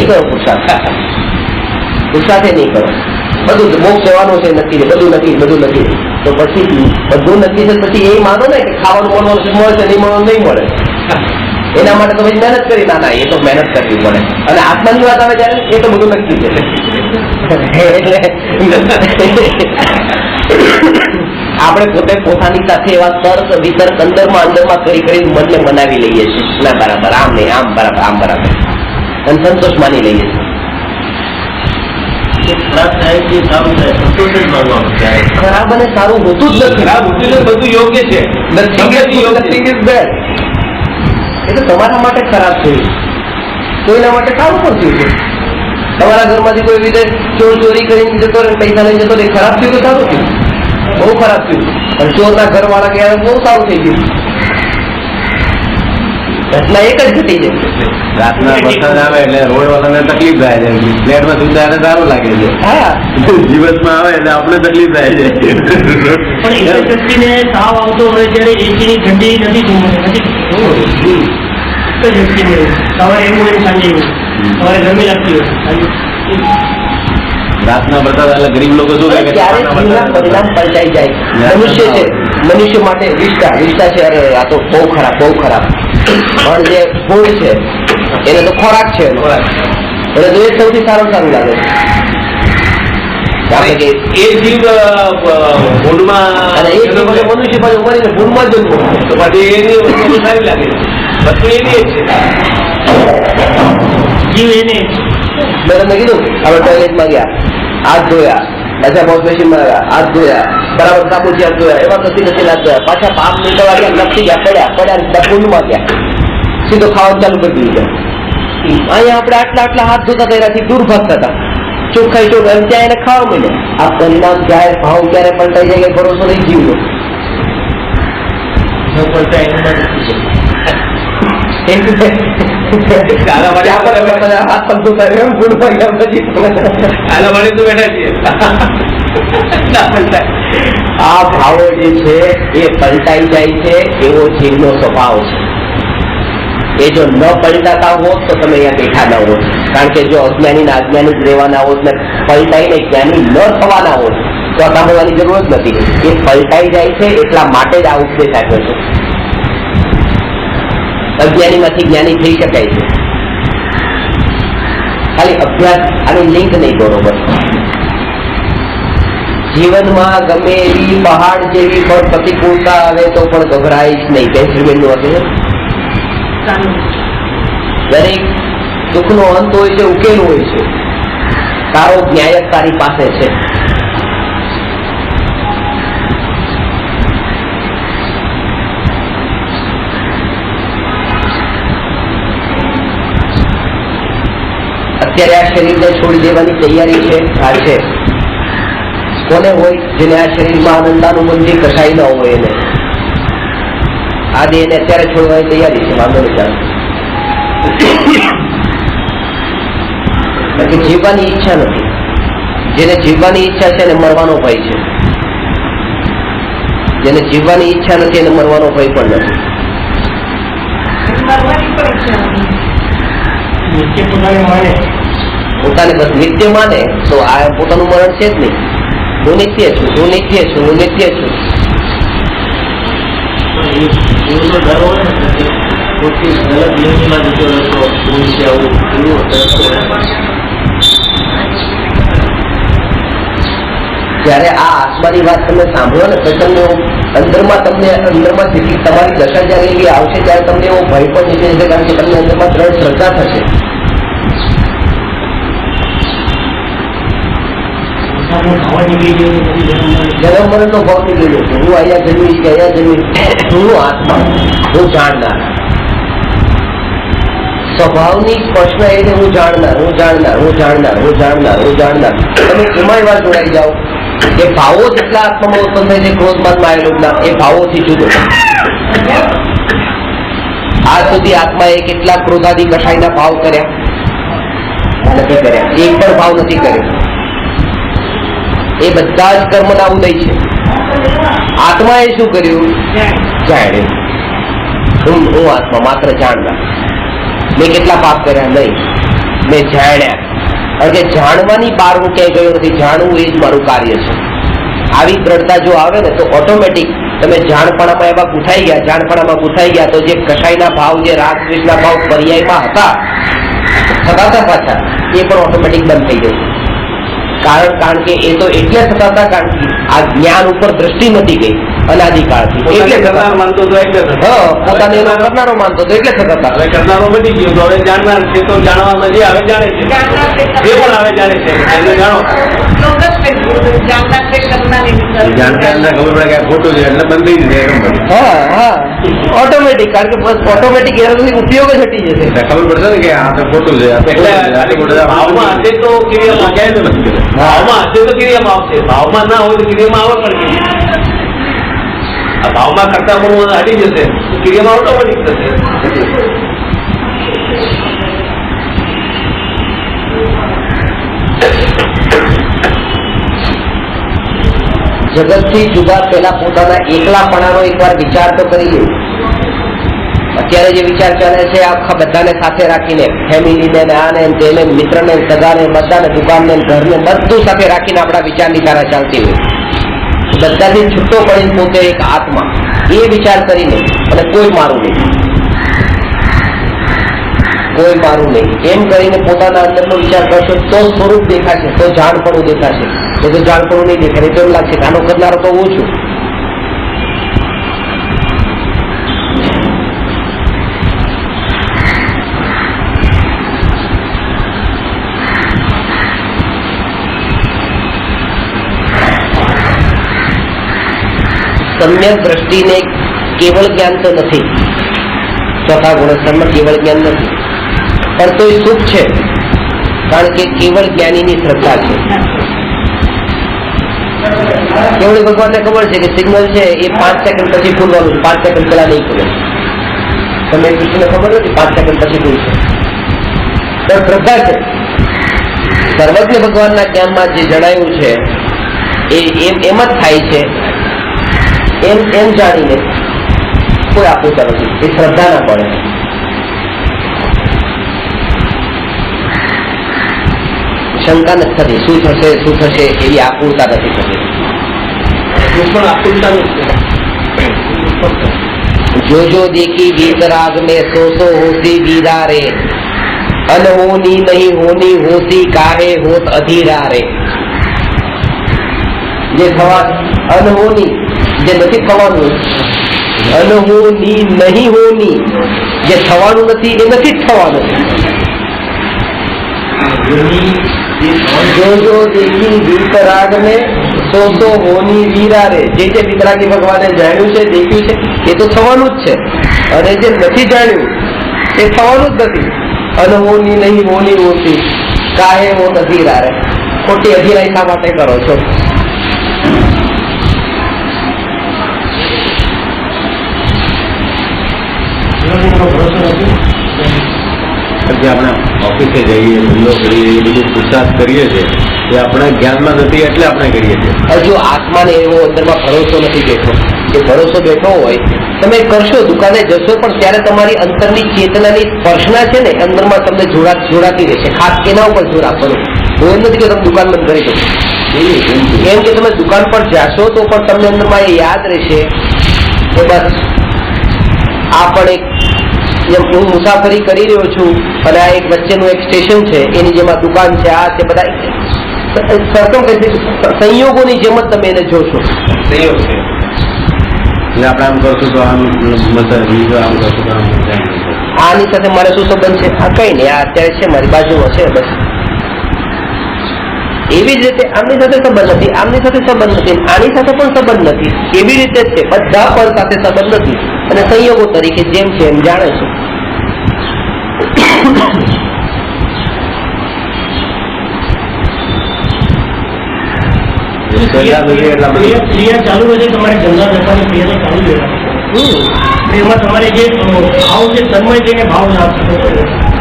કરો પુરુષાર્થ, પુરુષાર્થે નહીં કરો. બધું મોક્ષ જવાનું છે નક્કી, બધું નક્કી, બધું નક્કી. તો પછી બધું નક્કી છે, પછી એ માનો ને કે ખાવાનું મળવાનું મળશે, નહીં મળવાનું નહીં મળે. એના માટે તો પછી મહેનત કરી. ના એ તો મહેનત કરવી પડે. અને આત્માની વાત આવે ત્યારે એ તો બધું નક્કી છે. એટલે આપણે પોતે પોતાની સાથે એવા તર્ક વિતર્ક અંદરમાં કરી મનને બનાવી લઈએ છીએ. ના બરાબર, આમ નહીં, આમ બરાબર, આમ બરાબર, અને સંતોષ માની લઈએ છીએ. ખરાબ થાય કે સારું થાય સંતોષ જ માનવાનું થાય. ખરાબ અને સારું હોતું જ નથી. ખરાબ હોતું નથી, બધું યોગ્ય છે. Nothing is bad. એ તો તમારા માટે ખરાબ થયું, કોઈના માટે સારું પણ થયું છે. તમારા ઘરમાંથી કોઈ રીતે ચોરી કરીને જતો રહે, પૈસા લઈને જતો રહે, ખરાબ થયું તો સારું થયું? બહુ ખરાબ થયું. અને ચોરના ઘરવાળા ગયા બહુ સારું થઈ ગયું. ઘટના એક જ ઘટી છે. રાતના વરસાદ આવે એટલે રોડ વાળાને તકલીફ થાય છે, ફ્લેટમાં સુતા એને સારું લાગે છે. હા, દિવસમાં આવે એટલે આપણે તકલીફ થાય છે. પણ એક વ્યક્તિને તાવ આવતો હોય ત્યારે એસીની ઠંડી નથી જોવું, વ્યક્તિને સવારે એવું હોય, સાંજે એવું, સવારે ગરમી લાગતી હોય. રાતના વરસાદ એટલે ગરીબ લોકો શું કહે કે ક્યારે જીવના પરિણામ પલટાઈ જાય. મનુષ્ય છે, મનુષ્ય માટે વિષ્ટા છે. અરે આ તો બહુ ખરાબ, બહુ ખરાબ. પણ જે ફૂડ છે એને તો ખોરાક છે, એટલે તો એ સૌથી સારું લાગે છે. આપણે કે એ જીવ ભૂંડમાં અને એ મનુષ્ય પાછું મરીને ભૂલમાં જ જન્મ. તો પછી એની વસ્તુ સારી લાગે છે. બધું એની જ છે. જીવ એને મેં તમને કીધું, આપણે ટોયલેટમાં ગયા, હાથ ધોયા, પાછા વોશ મશીનમાં ગયા, હાથ ધોયા, બરાબર સાબુથી હાથ ધોયા, એમાં નથી હાથ ધોયા, પાછા 5 મિનિટ વાગ્યા, લપસી ગયા, પડ્યા ભૂંડમાં ગયા, સીધો ખાવાનું ચાલુ કરી દીધું. અહીંયા આપણે આટલા હાથ ધોતા તેનાથી દૂર ભાગતા હતા, ચોખ્ખાઈ ચોખ, ત્યાં એને ખાવા મળ્યો. આ પરિણામ ક્યારે ભાવ ક્યારે પલટાઈ જાય, ભરોસો નહીં જીવનો. આના માટે હાથ પગ ધોતા રહ્યો, ભૂંડમાં ગયા પછી આના માટે તો બેઠા છીએ. આ ભાવો જે છે એ પલટાઈ જાય છે, એવો જીવનો સ્વભાવ છે. એ જો ન પલટાતા હોત તો તમે અહીંયા બેઠા ન હોત. કારણ કે જો અજ્ઞાની ને અજ્ઞાની જ રહેવાના હોત ને પલટાઈને જ્ઞાની ન થવાના હોત તો આ સાંભળવાની જરૂર જ નથી. એ પલટાઈ જાય છે એટલા માટે જ આ ઉપદેશ આપ્યો છે. અજ્ઞાનીમાંથી જ્ઞાની થઈ શકાય છે, ખાલી અભ્યાસ આની લિંક નહીં બરોબર. જીવનમાં ગમે એવી પહાડ જેવી પણ પ્રતિકૂળતા આવે તો પણ ગભરાઈશ નહીં. પેન્સિલવેન નું હતું, દરેક દુઃખનો અંત હોય છે, ઉકેલ હોય છે. તારો ન્યાયક તારી પાસે છે. અત્યારે આ શરીરને છોડી દેવાની તૈયારી છે. આ છે કોને હોય? જેને આ શરીરમાં આનંદાનુબંધી કસાઈ ન હોય એને. આ દેહને અત્યારે છોડવાની તૈયારી છે, વાંધો નહીં ચાલે. બાકી જીવવાની ઈચ્છા નથી. જેને જીવવાની ઈચ્છા છે એને મરવાનો ભય છે. જેને જીવવાની ઈચ્છા નથી એને મરવાનો ભય પણ નથી. મરવાની પણ ઈચ્છા નથી. નિત્ય પોતાને માને, પોતાને બસ નિત્ય માને તો આ પોતાનું મરણ છે જ નહીં. હું નિત્ય છું, હું નિત્ય છું, હું નિત્ય છું. એવું તો ડર હોય ને કે ખોટી ગલત યોજના જતો રહેતો, હું છે આવું એવું ડરતો હોય. જયારે આ આત્માની વાત તમે સાંભળો ને તો તમને અંદરમાં જેટલી તમારી દશા જયારે એવી આવશે ત્યારે તમને એવો ભય પણ નીકળી જશે, કારણ કે તમને અંદરમાં દ્રઢ શ્રદ્ધા થશે. ખાવા નીકળી ગયું, જન્મ મરણનો ભાવ નીકળી જશે. હું અહીંયા જન્મીશ કે અહીંયા જન્મીશ, હું આત્મા, હું જાણનાર. સ્વભાવની પ્રશ્ન એ છે હું જાણનાર, હું જાણનાર, હું જાણનાર, હું જાણનાર, હું જાણનાર. તમે એમાં એવા જોડાઈ જાઓ એ ભાવો જેટલા આત્મામાં ઉત્પન્ન થાય છે, ક્રોધમાન માયેલું એ ભાવોથી જુદો. આજ સુધી આત્માએ કેટલા ક્રોધાદી કસાયના ભાવ કર્યા? નથી કર્યા. એક પણ ભાવ નથી કર્યો. એ બધા જ કર્મના ઉદય છે. આત્માએ શું કર્યું? જાણ્યું. હું આત્મા માત્ર જાણનાર. મેં કેટલા પાપ કર્યા? નહીં, મેં જાણ્યા. કારણ કે જાણવાની બહાર હું ક્યાંય ગયો નથી. જાણવું એ જ મારું કાર્ય છે. આવી દ્રઢતા જો આવે ને તો ઓટોમેટિક તમે જાણપણામાં એવા ગૂંથાઈ ગયા, જાણપણામાં ગૂંથાઈ ગયા તો જે કસાયના ભાવ, જે રાગ દ્વેષના ભાવ પર્યાયમાં હતા પાછા, એ પણ ઓટોમેટિક બંધ થઈ જશે. કારણ કે એ તો એટલે થતા હતા કારણ કે આ જ્ઞાન ઉપર દ્રષ્ટિ નથી ગઈ અનાદિકાળથી. એટલે કરનાર માનતો તો એટલે પોતાને એનો કરનારો માનતો તો એટલે થતા હતા. હવે કરનારો બની ગયો તો હવે જાણનાર છે, તો જાણવામાં જે આવે જાણે છે, જાણનાર છે, જે પણ આવે જાણે છે. એને જાણો શ્લોક જ કહી દીધો, જાણનાર છે, કરનારની વિચાર. જાણતા એમને ખબર પડે કે આ ખોટું છે એટલે બંધ થઈ જશે એમ બધું. હા ઓટોમેટિક. કારણ કે બસ ઓટોમેટિક એનો ઉપયોગ જ હટી જશે. એટલે ખબર પડશે ને કે આ તો ખોટું છે, આ તો એટલે ખોટું છે, આ તો ખોટું છે. ભાવમાં હશે તો ક્રિયામાં જાય તો નથી. ભાવમાં હશે તો ક્રિયામાં આવશે, ભાવમાં ના હોય તો ક્રિયામાં આવે પણ નહીં. આ ભાવમાં કરતા પણ હટી જશે તો ક્રિયામાં ઓટોમેટિક થશે. જગતથી જુદા પેલા પોતાના એકલાપણાનો એકવાર વિચાર તો કરી લો. અત્યારે જે વિચાર ચાલે છે આખા બધાને સાથે રાખીને, ફેમિલીને ને આને તેને, મિત્રને, સગાને, બધાને, દુકાનને, ઘરને બધું સાથે રાખીને આપણા વિચારની ધારા ચાલતી હોય. બધાથી છૂટો પડીને પોતે એક આત્મા, એ વિચાર કરીને અને કોઈ મારું નહીં, કોઈ મારું નહીં એમ કરીને પોતાના અંદરનો વિચાર કરશો તો સ્વરૂપ દેખાશે, તો જાણપણું દેખાશે. તો જાણપણું નહીં દેખાય તો એમ લાગશે કે આનો કરનારો તો હું છું. સમ્યક દ્રષ્ટિને કેવળ જ્ઞાન તો નથી, ચોથા ગુણસ્તરમાં કેવળ જ્ઞાન નથી, પણ તો એ સુખ છે કારણ કે કેવળ જ્ઞાનીની શ્રદ્ધા છે. કેવળ ભગવાનને ખબર છે કે સિગ્નલ છે એ 5 સેકન્ડ પછી ખુલવાનું છે, 5 સેકન્ડ પહેલા નહીં ખુલે. તમને કૃષ્ણને ખબર નથી 5 સેકન્ડ પછી ખુલશે, પણ શ્રદ્ધા છે. સર્વજ્ઞ ભગવાનના જ્ઞાનમાં જે જણાયું છે એ એમ જ થાય છે. એમ જાણીને કોઈ આપતા નથી, એ શ્રદ્ધા ના પડે. શંકા નથી થતી શું થશે એવી આકુરતા નથી થતી. પણ આકૃતા જો જો દેખી વીતરાગ में सो होसी वीरा रे, अनहोनी नहीं होनी होसी काहे होत अधीरा रे. જે થવા અનહોની જે નથી થવાનું, અનહોની નહીં હોની જે થવાનું નથી એ નથી જ થવાનું. એની જે જો જો દેખી વીતરાગ ને તો હોની વીરા રે, જે વિતરાગી ભગવાને જાણ્યું છે, દેખ્યું છે, એ તો થવાનું જ છે, અને જે નથી જાણ્યું એ થવાનું જ નથી. અનહોની નહીં હોની હોતી કાહે હો અધીરા રે. ખોટી અધીરાઈ શા માટે કરો છો? ભરોસો નથી. પછી આપણે ઓફિસે જઈએ, ધંધો કરીએ, એ બધું પુરસાદ કરીએ છીએ, એ આપણા જ્ઞાનમાં નથી એટલે આપણે કરીએ છીએ. હજુ આત્માને એવો અંદરમાં ભરોસો નથી બેઠો. એ ભરોસો બેઠો હોય, તમે કરશો, દુકાને જશો, પણ ત્યારે તમારી અંતરની ચેતનાની સ્પર્શના છે ને, અંદરમાં તમને જોડાતી રહેશે. ખાસ એના ઉપર જોર આપવાનું. હું એમ નથી કે તમે દુકાન બંધ કરી દો, એમ કે તમે દુકાન પર જાશો તો પણ તમને અંદરમાં એ યાદ રહેશે કે બસ આ પણ એક, જેમ હું મુસાફરી કરી રહ્યો છું અને આ એક વચ્ચેનું એક સ્ટેશન છે, એની જેમાં દુકાન છે, આ છે, બધા સંયોગોની જેમ જ તમે એને જોશો. સંયોગ છે. એટલે આપણે આમ કરશું તો આમ મતલબ બીજો, આમ કરશું તો આમ મતલબ. આની સાથે મારે શું સંબંધ છે? આ કઈ નહીં, આ અત્યારે છે મારી બાજુમાં છે, બસ. એવી જ રીતે આમની સાથે સંબંધ નથી, આમની સાથે સંબંધ નથી, આની સાથે પણ સંબંધ નથી. એવી રીતે જ છે, બધા પર સાથે સંબંધ નથી, અને સંયોગો તરીકે જેમ છે એમ જાણે છે. ક્રિયા ચાલુ રહે, તમારે ગંગા દશાની ક્રિયા ચાલુ રહેવાની. એમાં તમારે જે ભાવ છે, તન્મય થઈને ભાવ આપશે.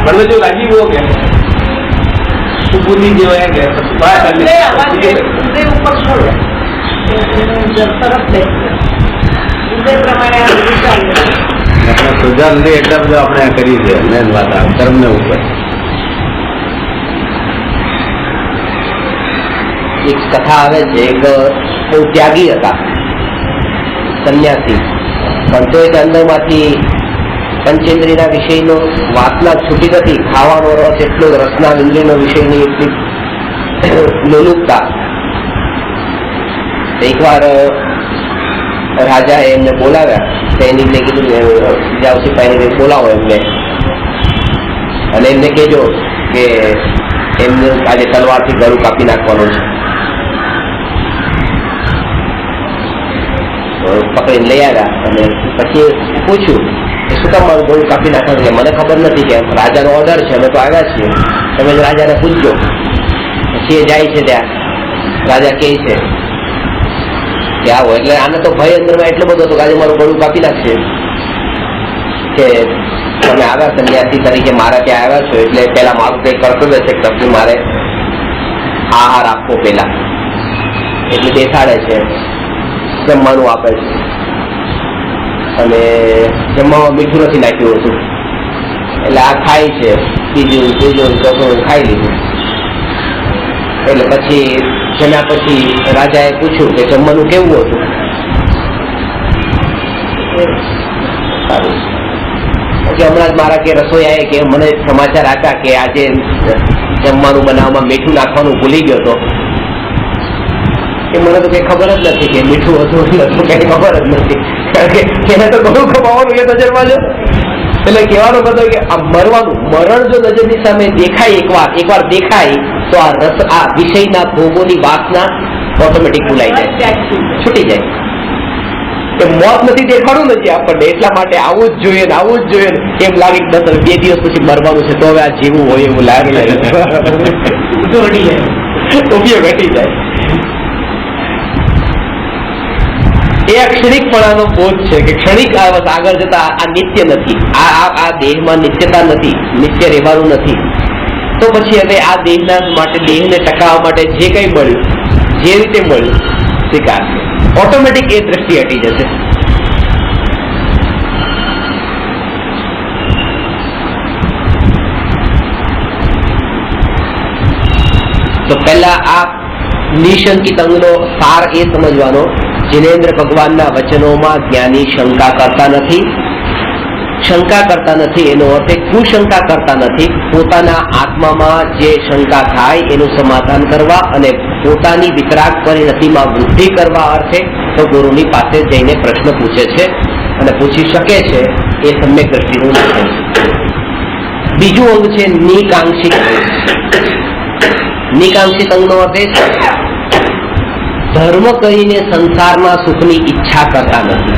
मतलब जो राजीव हो गया तो बुद्धि जो है क्या हृदय ઉપર છોડો, તરફ બેસશે. હૃદય પ્રમાણે આ વિચાર આપણે સુધાર નથી એટલા બધું આપણે આ કરી છે મેન વાત આ કર્મને ઉપર. એક કથા આવે છે, એક બહુ ત્યાગી હતા, સંન્યાસી, પણ તો એક અંદરમાંથી પંચેન્દ્રિયના વિષયનો વાસના છૂટી નથી. ખાવાનો રસ એટલો, રસના ઇન્દ્રિયનો વિષયની એટલી લોલુપતા. એકવાર રાજાએ એમને બોલાવ્યા, સૈનિકને કીધું જાઓ સિપાહીને બોલાવો એમને, અને એમને કહેજો કે એમને આજે તલવારથી ગળું કાપી નાખવાનું છે. પકડીને લઈ આવ્યા, અને પછી પૂછ્યું કે શું કામ મારું ગળું કાપી નાખવાનું છે? મને ખબર નથી, કે રાજાનો ઓર્ડર છે, અમે તો આવ્યા છીએ, તમે જ રાજાને પૂછજો. પછી એ જાય છે ત્યાં, રાજા કહે છે કે આવો. એટલે આને તો ભય અંદરમાં એટલો બધો હતો કે આજે મારું ગળું કાપી નાખશે, કે તમે આવ્યા સંન્યાસી તરીકે મારા ત્યાં આવ્યા છો, એટલે પેલા મારું કંઈ કર્તવ્ય છે કે મારે આહાર આપવો પેલા. એટલે બેસાડે છે, જમવાનું આપે છે, અને જમવામાં મીઠું નથી નાખ્યું હતું, એટલે આ ખાય છે, બીજું ત્રીજું ચોથું ખાઈ લીધું. એટલે પછી જમ્યા પછી રાજાએ પૂછ્યું કે જમવાનું કેવું હતું? સારું. કે હમણાં જ મારા કે રસોઈયાએ કે મને સમાચાર આપ્યા કે આજે જમવાનું બનાવવામાં મીઠું નાખવાનું ભૂલી ગયો હતો. કે મને તો કઈ ખબર જ નથી કે મીઠું હતું નતું, કઈ ખબર જ નથી, કારણ કે એને તો ઘણું ખવાવાનું એ નજરમાં જો. એટલે કહેવાનો બધો કે આ મરણ જો નજરની સામે દેખાય, એકવાર દેખાય તો આ રસ, આ વિષયના ભોગોની વાસના ઓટોમેટિક ભૂલાઈ જાય, છૂટી જાય. એ મોત નથી દેખાડું નથી આપણને, એટલા માટે આવું જ જોઈએ ને આવું જ જોઈએ ને. એમ લાગે કે 2 દિવસ પછી મરવાનું છે, તો હવે આ જીવું હોય એવું લાગે, ઉપયોગ ઘટી જાય. એ ક્ષણિકપણાનો બોધ છે કે ક્ષણિક આગળ જતા આ નિત્ય નથી, આ દેહમાં નિત્યતા નથી, નિત્ય રહેવાનું નથી. તો પછી હવે આ દેહના માટે, દેહને ટકાવવા માટે જે કંઈ મળ્યું, જે રીતે મળ્યું સ્વીકારશે, ઓટોમેટિક એ દ્રષ્ટિ હટી જશે. તો પહેલા આ નિશંકિત અંગનો સાર એ સમજવાનો, જિનેન્દ્ર ભગવાનના વચનોમાં જ્ઞાની શંકા કરતા નથી. શંકા કરતા નથી એનો અર્થ કુશંકા કરતા નથી. પોતાના આત્મામાં જે શંકા થાય એનું સમાધાન કરવા અને પોતાની વિતરાગ પરિણતિમાં વૃદ્ધિ કરવા અર્થે તો ગુરુની પાસે જઈને પ્રશ્ન પૂછે છે, અને પૂછી શકે છે. એ સમ્યક દ્રષ્ટિનું લક્ષણ છે. બીજું અંગ છે નિકાંક્ષિત. નિકાંક્ષિત અંગનો અર્થ એ છે ધર્મ કરીને સંસારમાં સુખની ઈચ્છા કરતા નથી.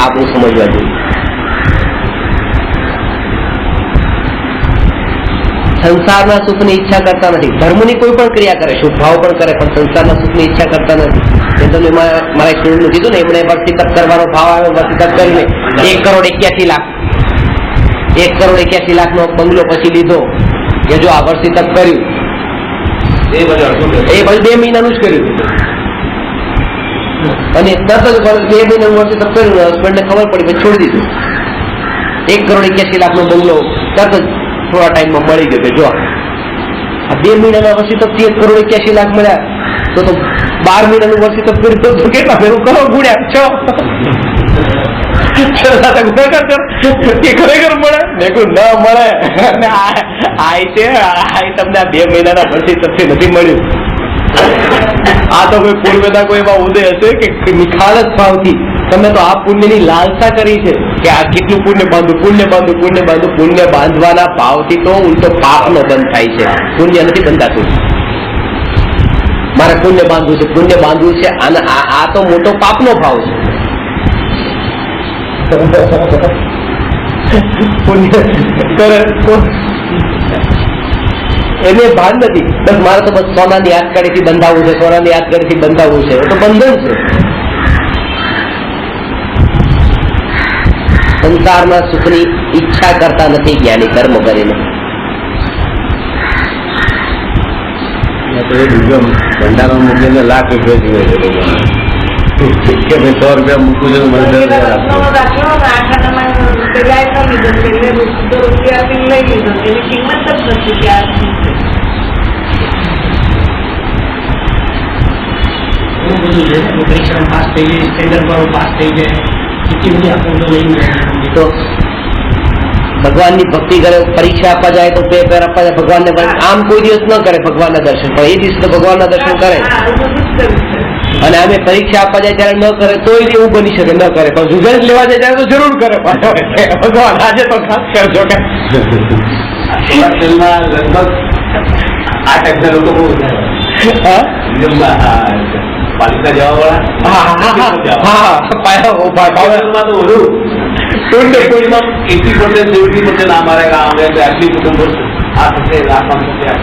આપણું સમજવા જોઈએ. સંસારના સુખની ઈચ્છા કરતા નથી. ધર્મની કોઈ પણ ક્રિયા કરે, શુભ ભાવ પણ કરે, પણ સંસારના સુખની ઈચ્છા કરતા નથી. મેં તમને મારા સ્ટુડન્ટનું કીધું ને, એમણે ભક્તિ તપ કરવાનો ભાવ આવ્યો, ભક્તિ તપ કરીને 1,81,00,000 નો બંગલો પછી લીધો કે જો આ વર્ષથી તપ કર્યું એ બધું 2 મહિનાનું જ કર્યું, અને તરત જ 2 મહિનાનું વર્ષે તપ કર્યું, હસબન્ડને ખબર પડી પછી છોડી દીધું. 1,81,00,000 નો બંગલો તરત જ થોડા ટાઈમમાં મળી ગયો કે જો આ 2 મહિનાના વર્ષી તપથી 1,81,00,000 મળ્યા, તો 12 મહિનાનું વર્ષી તપ કર્યું તો કેટલા ફેરું કરો ગુણ્યા 6 ખરેખર મળે મેં કહ્યું ન મળે. તમને આ 2 મહિનાના વર્ષી તપથી નથી મળ્યું. આ તો કોઈ પૂર્વના કોઈ એવા ઉદય હશે કે નિખાલસ ભાવથી તમે તો આ પુણ્યની લાલસા કરી છે કે આ કેટલું પુણ્ય બાંધું, પુણ્ય બાંધું, પુણ્ય બાંધું. પુણ્ય બાંધવાના ભાવથી તો ઉલટો પાપનો બંધ થાય છે, પુણ્ય નથી બંધાતું. મારે પુણ્ય બાંધવું છે, પુણ્ય બાંધવું છે, અને આ તો મોટો પાપનો ભાવ છે. પુણ્ય કરે એને ભાન નથી, બસ મારે તો બસ સોનાની યાદગાડીથી બંધાવવું છે, સોનાની યાદગાડીથી બંધાવવું છે, એ તો બંધન છે. સંસારમાં સુખની ઈચ્છા કરતા નથી જ્ઞાની કર્મ કરીને. ભંડારમાં મૂકીને લાખ રૂપિયા જીવે છે કે ભાઈ 100 રૂપિયા મૂકવું છે તો મને 10,000 આપો. પરીક્ષામાં પાસ થઈ જાય, સ્ટેન્ડર્ડ પાસ થઈ જાય, એટલી બધી આપણને લઈને તો ભગવાનની ભક્તિ કરે, પરીક્ષા આપવા જાય તો પેપર આપવા જાય ભગવાનને, આમ કોઈ દિવસ ન કરે ભગવાનના દર્શન, પણ એ દિવસે તો ભગવાનના દર્શન કરે. અને અમે પરીક્ષા આપવા જાય ત્યારે ન કરે તો એવું બની શકે ન કરે, પણ રિઝલ્ટ લેવા જાય ત્યારે તો જરૂર કરે. ભગવાન આજે તો ખાસ કરજો કે લગભગ આ ટાઈપના લોકો બહુ પાલિકા જવા વાળા તો વધુ 80% આ મારે કામ આટલી કુટુંબ આ થશે,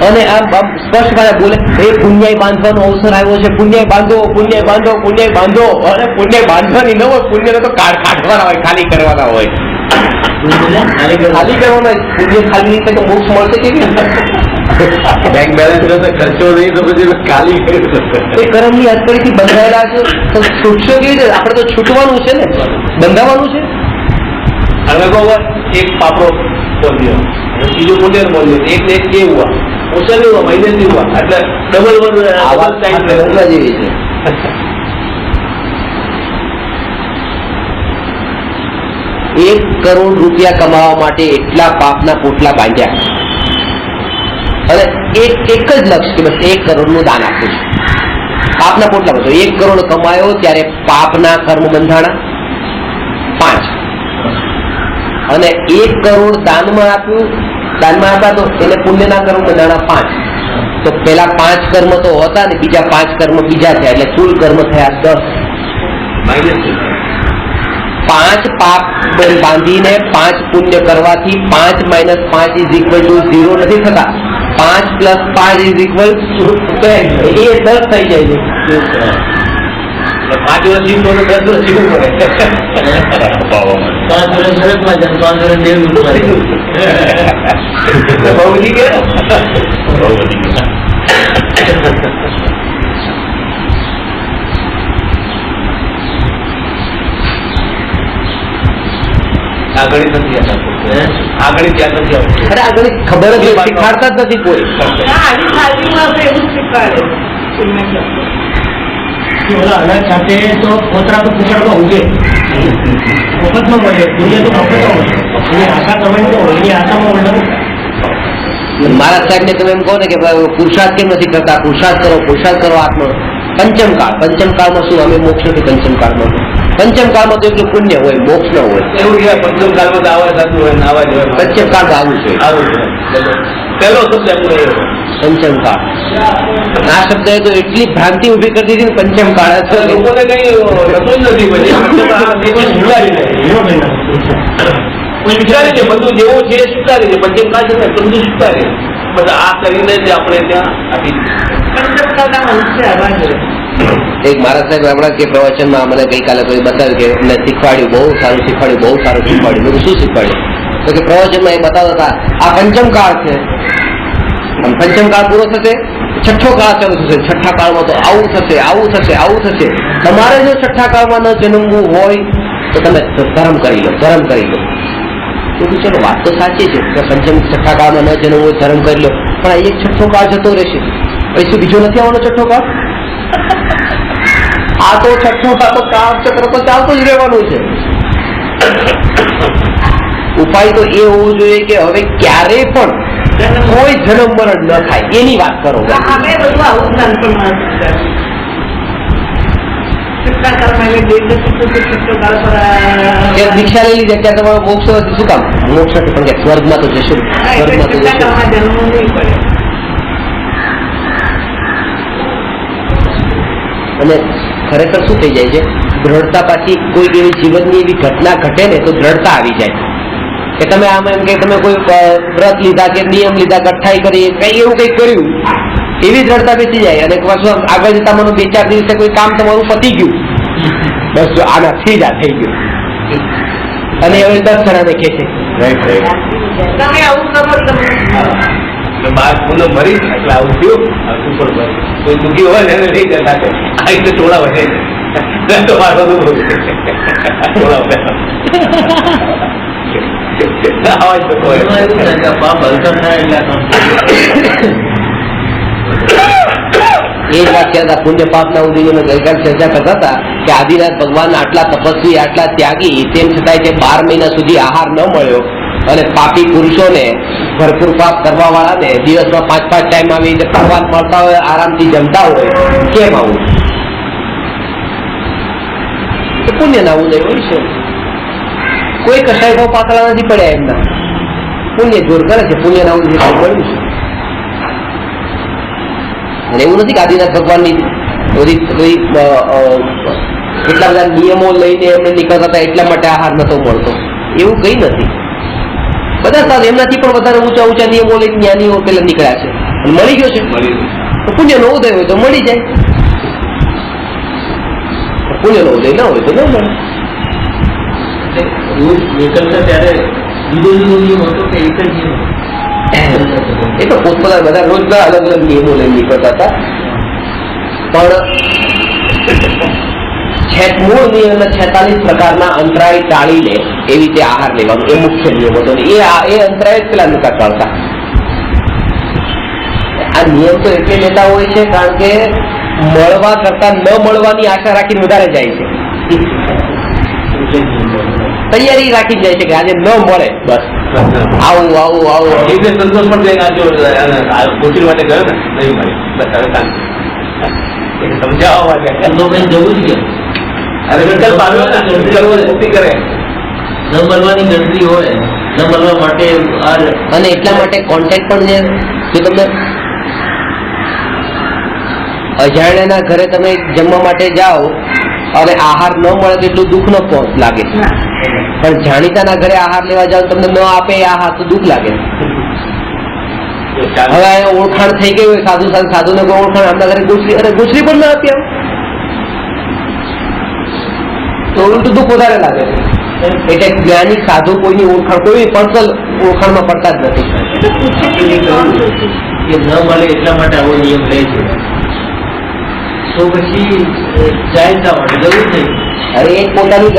અને આમ સ્પષ્ટ બોલે એ પુણ્યાય બાંધવાનો અવસર આવ્યો છે, પુણ્યાય બાંધો, પુણ્યાય બાંધો, પુણ્યાય બાંધો. અને પુણ્યાય બાંધવાની ન હોય, પુણ્ય તો કાઢવાના હોય, ખાલી કરવાના હોય. ખાલી કરવાના પુણ્ય ખાલી રીતે તો મોક્ષ મળશે કેવી બેંક બેલેન્સ ખર્ચો નહીં તો પછી ખાલી એ કર્મની અટકળીથી બંધાયેલા છે, તો છૂટશો કેવી રીતે? આપણે તો છૂટવાનું છે ને, બંધાવાનું છે. હવે કહો એક પાપડો બોલ્યો, બીજું પુણ્ય બોલ્યો, એક ને એક કે હુआ ઓછા નહીં हुआ, મહિને નહીં हुआ, એટલે ડબલ આ વાત સમજવા જેવી છે. ₹1 કરોડ કમાવા માટે એટલા પાપના પોટલા બાંધ્યા, અને એક જ લક્ષ્ય કે બસ 1 કરોડનું દાન આપવું છે. પાપના પોટલા બધો 1 કરોડ કમાયો ત્યારે પાપના કર્મ બંધાણા 5, અને 1 કરોડ દાનમાં આપ્યું, દાનમાં આપ્યા તો એને પુણ્યના કર્મ બંધાણા 5. તો પેલા 5 કર્મ તો હતા ને બીજા 5 કર્મ બીજા થયા, એટલે કુલ કર્મ થયા 10. 5 પાપ બાંધીને 5 પુણ્ય કરવાથી 5 - 5 = 0 નથી થતા. 5 + 5 = 10, એ 10 થઈ જાય છે. 5 વર્ષ જીવતો તો 10 વર્ષ જીવવું પડે. 5 વર્ષ સરસમાં જાય, 5 વર્ષ દેવું પડે. બહુ વધી ગયો. આગળ નથી આવતા, આગળ ત્યાં નથી આવતું. અરે આગળ ખબર જ શીખાડતા જ નથી કોઈ. ઓલા અનાજ સાથે તો પોતરા તો પુછડમાં ઉગે, મફતમાં મળે, પુણ્ય તો મફતમાં મળે. એની આશા કરવાની તો એની આશામાં મળે. મહારાજ સાહેબ ને તમે એમ કહો ને કે પુરુષાર્થ કેમ નથી કરતા, પુરુષાર્થ કરો આત્મા. પંચમકાળમાં શું અમે મોક્ષ નથી. પંચમકાળમાં તો એટલું પુણ્ય હોય, મોક્ષ ન હોય. એવું કહેવાય પંચમ કાળમાં તો આવા થતું હોય, આવા જ હોય. પંચમકાળમાં આવું છે. આવું છે પહેલો શબ્દ એમનો એ પંચમ કાળ આ શબ્દએ તો એટલી ભ્રાંતિ ઉભી કરી દીધી ને પંચમ કાળ લોકોને કઈ રસોઈ નથી પછી કોઈ વિચારે છે બધું જેવું છે એ સ્વીકારે છે પંચમ કાળ છે ને બધું સ્વીકારે બધા આ કરીને જ આપણે ત્યાં આપી પંચમકાળના અંશે આવા છે. એક મહારાજ સાહેબ હમણાં કે પ્રવચનમાં મને ગઈકાલે કોઈ બતાવ્યું કે એમને શીખવાડ્યું, બહુ સારું શીખવાડ્યું. મેં શું શીખવાડ્યું? તો કે પ્રવચનમાં એ બતાવતા હતા આ પંચમ કાળ છે, પંચમ કાળ પૂરો થશે, છઠ્ઠો કાળ ચાલુ થશે. છઠ્ઠા કાળમાં તો આવું થશે, આવું થશે, આવું થશે. તમારે જો છઠ્ઠા કાળમાં ન જન્મવું હોય તો તમે ધર્મ કરી લો, ધર્મ કરી લો. તો ચલો વાત તો સાચી છે કે પંચમ છઠ્ઠા કાળમાં ન જન્મવું હોય ધર્મ કરી લો, પણ આ એક છઠ્ઠો કાળ જતો રહેશે, પછી બીજો નથી આવવાનો છઠ્ઠો કાળ. આ તો છઠ્ઠો કાળ તો કાળ ચક્ર તો ચાલતું જ રહેવાનું છે. ઉપાય તો એ હોવો જોઈએ કે હવે ક્યારેય પણ કોઈ જન્મ મરણ ન થાય એની વાત કરો. અમે બધું આવું નાનપણમાં શીખ્યા. છઠ્ઠા કાળમાં એટલે છઠ્ઠો કાળ પર દીક્ષા લઈ લીધી અત્યારે તમારો મોક્ષ શું કામ? મોક્ષ નથી પણ કે સ્વર્ગમાં તો જશું, સ્વર્ગમાં તો છઠ્ઠા જશું. કાળમાં જન્મવું નહીં પડે. અને ખરેખર શું થઈ જાય છે, દ્રઢતા પાછી કોઈ એવી જીવનની એવી ઘટના ઘટે ને તો દ્રઢતા આવી જાય કે તમે આમ એમ કે તમે કોઈ વ્રત લીધા કે નિયમ લીધા, કઠાઈ કરી, કઈ એવું કઈ કર્યું, એવી દ્રઢતા બેસી જાય. અને પાછું આગળ જતા મને 2-4 દિવસે કોઈ કામ તમારું પતી ગયું, બસ જો આનાથી જ આ થઈ ગયું, અને હવે 10 જણાને કહે છે તમે આવું કરો તમે બાર ફૂલો મરી એટલે આવું થયું. ઉપર કોઈ દુઃખી હોય ને એને લઈ જતા આ રીતે ટોળા વધે તો મારો એમાં એવું થાય કે પાપ હલકા થાય એટલે આ કામ એ જ વાત કહેતા પુણ્ય પાપના ઉદયને ગઈકાલ ચર્ચા કરતા હતા કે આદિનાથ ભગવાન આટલા તપસ્વી, આટલા ત્યાગી, તેમ છતાંય તે 12 મહિના સુધી આહાર ન મળ્યો, અને પાપી પુરુષોને, ભરપૂર પાપ કરવા વાળાને દિવસમાં 5-5 ટાઈમ આવી રીતે ભગવાન મળતા હોય, આરામથી જમતા હોય, કેમ આવું? તો પુણ્ય ના ઉદય હોય છે. કોઈ કશાય ભાવ પાતળા નથી પડ્યા એમના, પુણ્ય જોર કરે છે, પુણ્ય ના ઉદય મળ્યું છે. અને એવું નથી કે આદિનાથ ભગવાનની કેટલા બધા નિયમો લઈને એમને નીકળતા હતા એટલા માટે આહાર નતો મળતો, એવું કઈ નથી. બધા સારું, એમનાથી પણ વધારે ઊંચા ઊંચા નિયમો લઈને જ્ઞાનીઓ પેલા નીકળ્યા છે, મળી ગયો છે. તો પુણ્ય નો ઉદય હોય તો મળી જાય, પુણ્ય નો ઉદય ના હોય તો ન મળે. રોજ નીકળતા ત્યારે જુદો જુદો નિયમ હતો કે એક જ નિયમ? એ તો પોતપોતા બધા રોજ અલગ અલગ નિયમો લઈને નીકળતા હતા, પણ મૂળ નિયમ 46 પ્રકારના અંતરાય ટાળીને એવી રીતે આહાર લેવાનો એ મુખ્ય નિયમ હતો. એ અંતરાય જ પેલા નતા ટાળતા. આ નિયમ તો એટલે લેતા હોય છે કારણ કે મળવા કરતા ન મળવાની આશા રાખીને વધારે જાય છે, તૈયારી રાખી જાય છે કે આજે ન મળે, બસ આવું આવું આવું. એટલે સંતોષ પણ જઈને કોચિંગ માટે ગયો ને નહીં મળે, બસ હવે શાંતિ સમજાવવા માટે તો કઈ જવું જ અરે વિકલ્પ આવ્યો ને મુક્તિ કરે. ન મળવાની ગણતરી હોય, ન મળવા માટે અને એટલા માટે કોન્ટેક્ટ પણ જે તમને અજાણ્યાના ઘરે તમે જમવા માટે જાઓ અને આહાર ન મળે તો એટલું દુઃખ ન લાગે, પણ જાણીતાના ઘરે આહાર લેવા જાઓ તમને ન આપે આહાર તો દુઃખ લાગે. હવે ઓળખાણ થઈ ગઈ હોય, સાધુ સાધુને કોઈ ઓળખાણ, આપણા ઘરે ગુજરી, અરે ગુજરી પણ ના આપી તો ઉલટું દુઃખ વધારે લાગે. એટલે જ્ઞાની સાધુ કોઈની ઓળખાણ, કોઈ પર્સનલ ઓળખાણમાં પડતા જ નથી. કે ન મળે એટલા માટે આવો નિયમ લે છે, તો પછી જાહેરતા માટે જરૂર નહીં. અરે એ પોતાની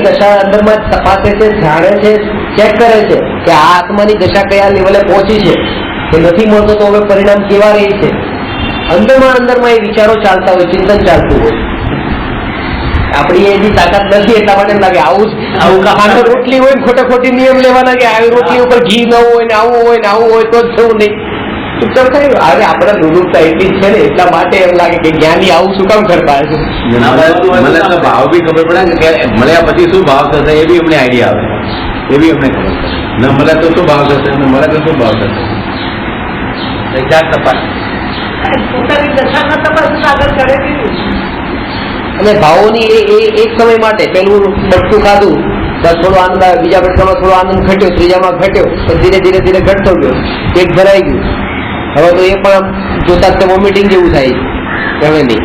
દશા અંદરમાં તપાસે છે, જાણે છે, ચેક કરે છે કે આ આત્માની દશા કયા લેવલે પહોંચી છે, કે નથી મળતો તો હવે પરિણામ કેવા રહી છે. અંદરમાં એ વિચારો ચાલતા હોય, ચિંતન ચાલતું હોય. આપણી એની તાકાત નથી એટલા માટે લાગે આવું રોટલી હોય ને ખોટી નિયમ લેવાના કે આવી રોટલી ઉપર ઘી ન હોય ને આવું હોય ને આવું હોય તો જ થવું નહીં. અરે આપડે નુરૂપતા એટલી જ છે ને એટલા માટે એમ લાગે કે જ્ઞાની આવું શું કામ કરતા હશે. મને તો ભાવ બી ખબર પડે કે મળ્યા પછી શું ભાવ થશે એ બી અમને આઈડિયા આવે, એ બી અમને ખબર પડે. ન મળે તો શું ભાવ થશે, ન મળે તો શું ભાવ થશે. ચાર તપાસ પોતાની દશામાં તપાસ આગળ કરે નહીં. અને ભાવોની એ એક સમય માટે પેલું બટકું ખાધું બસ થોડો આનંદ આવે, બીજા બટકામાં થોડો આનંદ ઘટ્યો, ત્રીજામાં ઘટ્યો, તો ધીરે ધીરે ધીરે ઘટતો ગયો, પેટ ભરાઈ ગયું. હવે તો એ પણ જોતા જ વોમિટિંગ જેવું થાય છે. હવે નહીં.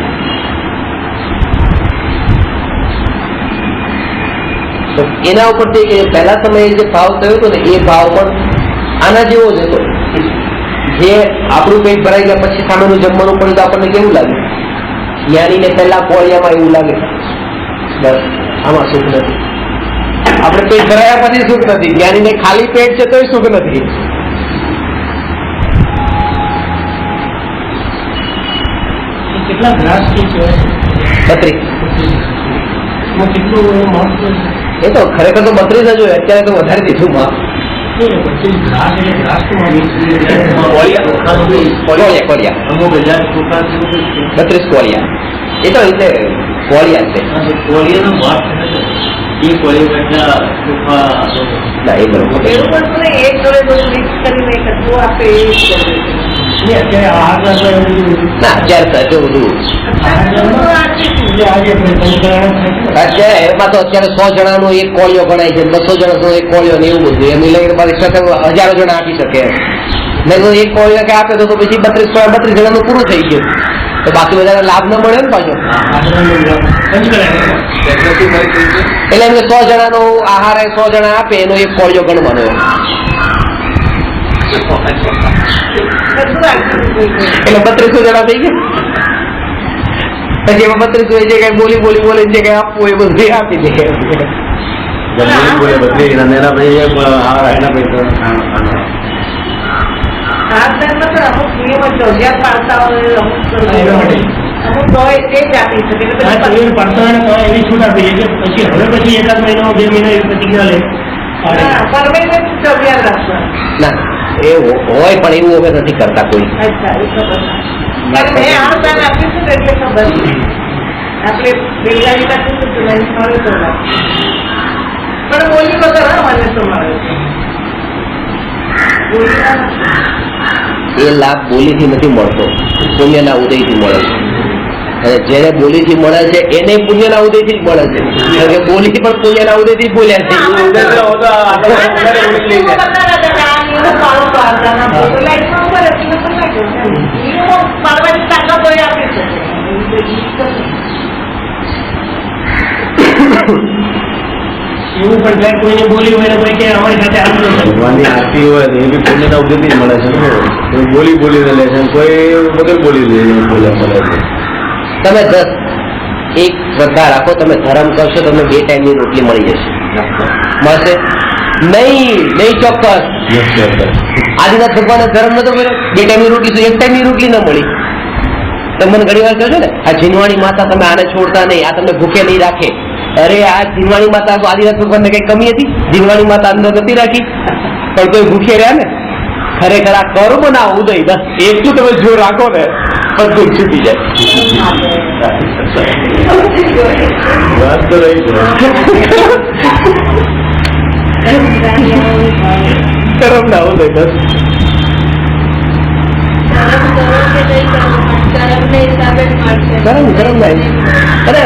તો એના ઉપરથી પહેલા સમયે જે ભાવ થયો હતો ને એ ભાવ પણ આના જેવો જ હતો. જે આપણું પેટ ભરાઈ ગયા પછી સામેનું જમવાનું પડ્યું તો આપણને કેવું લાગે? જ્ઞાનીને પહેલા કોળિયામાં એવું લાગે બસ આમાં સુખ નથી. આપણે પેટ ભરાયા પછી સુખ નથી, જ્ઞાનીને ખાલી પેટ છે તોય સુખ નથી. કેટલા ગ્રાસ છે 32 કેટલું મહત્વ એ તો ખરેખર તો 32 જ હોય, અત્યારે તો વધારે દીધું માં. ગ્રાસ એટલે ગ્રાસ તો કોળિયા અમુક હજાર ચોખા 32 કોળિયા. એ તો રીતે કોળિયા છે. કોળીયાનો ભાગ એ કોળીયા કેટલા ચોખા ના એ બરોબર. એવું બધું નહીં, એક જોડે બધું મિક્સ કરીને કચરું આપે એ જ કરે છે. અત્યારે ના અત્યારે તો બધું અત્યારે એમાં તો અત્યારે 100 જણાનો એક કોળિયો ગણાય છે, 200 જણાનો એક કોળિયો ને એવું બધું એમ લઈને મારી સાથે હજારો જણા આપી શકે. નહીં તો એક કોળિયો કે આપે તો પછી 32 જણાનું પૂરું થઈ ગયું, તો બાકી બધાને લાભ ન મળે ને પાછો. એટલે એમ કે 100 જણાનો આહાર 100 જણા આપે એનો એક કોળિયો ગણવાનો. એટલે 3200 જણા થઈ ગયા. પછી એમાં 3200 જે કઈ બોલી જે કઈ આપવું એ બધું આપી દે. બધી એના ભાઈ એના પૈસા અમુક નિયમો જરૂરિયાત પાડતા હોય, અમુક તો એ જ આપી શકે. એવી છૂટ આપી છે કે પછી હવે પછી એકાદ મહિનો 2 મહિના એવી પ્રતિજ્ઞા લે. પરમેનન્ટ જરૂરિયાત રાખવા. ના એ હોય પણ એવું હવે નથી કરતા કોઈ. અચ્છા એ ખબર મેં આ દાન આપીશું ને એટલે ખબર આપણે બેલગાડી આપીશું તો મને મળે તો પણ બોલી વગર મને તો મળે એ લાભ બોલીથી નથી મળતો, પુણ્યના ઉદયથી મળે છે. અને જેને બોલીથી મળે છે એને પુણ્યના ઉદયથી જ મળે છે. કારણ કે બોલી પણ પુણ્યના ઉદયથી જ બોલ્યા છે. એવું પણ ક્યાંક કોઈને બોલી હોય ને કોઈ કે અમારી સાથે આમ ભગવાનની આરતી હોય તો એ બી પુણ્યના ઉદયથી જ મળે છે ને. કોઈ બોલીને લે છે, કોઈ વગર બોલે મળે છે. તમે 10 એક શ્રદ્ધા રાખો, તમે ધર્મ કરશો તમને 2 ટાઈમની રોટલી મળી જશે. મળશે નહીં ચોક્કસ. આદિનાથ ભગવાન ધર્મ નતો કર્યો, 2 ટાઈમની રોટલી તો 1 ટાઈમની રોટલી ન મળી. તમે મને ઘણી વાર કહો છો ને આ જીનવાણી માતા તમે આને છોડતા નહીં, આ તમને ભૂખે નહીં રાખે. અરે આ જીનવાણી માતા આદિનાથ ભગવાન ને કઈ કમી હતી? જીનવાણી માતા અંદર નથી રાખી પણ કોઈ ભૂખે રહ્યા ને. ખરેખર આ કર્મ ના ઉદય બસ એટલું તમે જો રાખો ને બધું છૂટી જાય. વાત તો રહી છે. કર્મ ના ઉદય બસ. કર્મ ના અરે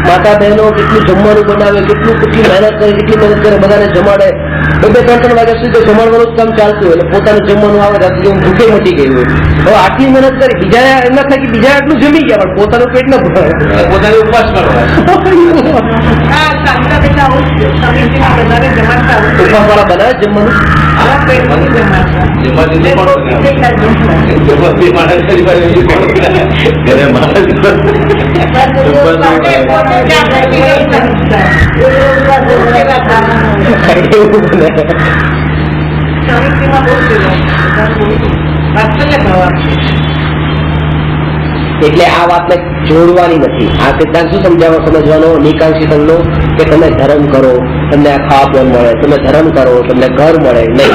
માતા બહેનો કેટલું જમવાનું બનાવે, કેટલી મહેનત કરે, બધાને જમાડે. 2-3 વાગ્યા સુધી તો જમાડવાનું જ કામ ચાલતું હોય, એટલે પોતાનું જમવાનું આવે રાત્રે ભૂખે મટી ગઈ હોય. હવે આટલી મહેનત કરી, બીજા એમ ના થાય કે બીજા આટલું જમી ગયા પણ પોતાનું પેટ ન ભરાય, પોતાની ઉપવાસ કરવા. ઉપવાસ વાળા બનાવે જમવાનું. એટલે આ વાતને જોડવાની નથી. આ સિદ્ધાંત શું સમજવાનો નિકાંક્ષિતનો કે તમે ધર્મ કરો તમને આ ખાવા પીવાનું મળે, તમે ધર્મ કરો તમને ઘર મળે. નહીં,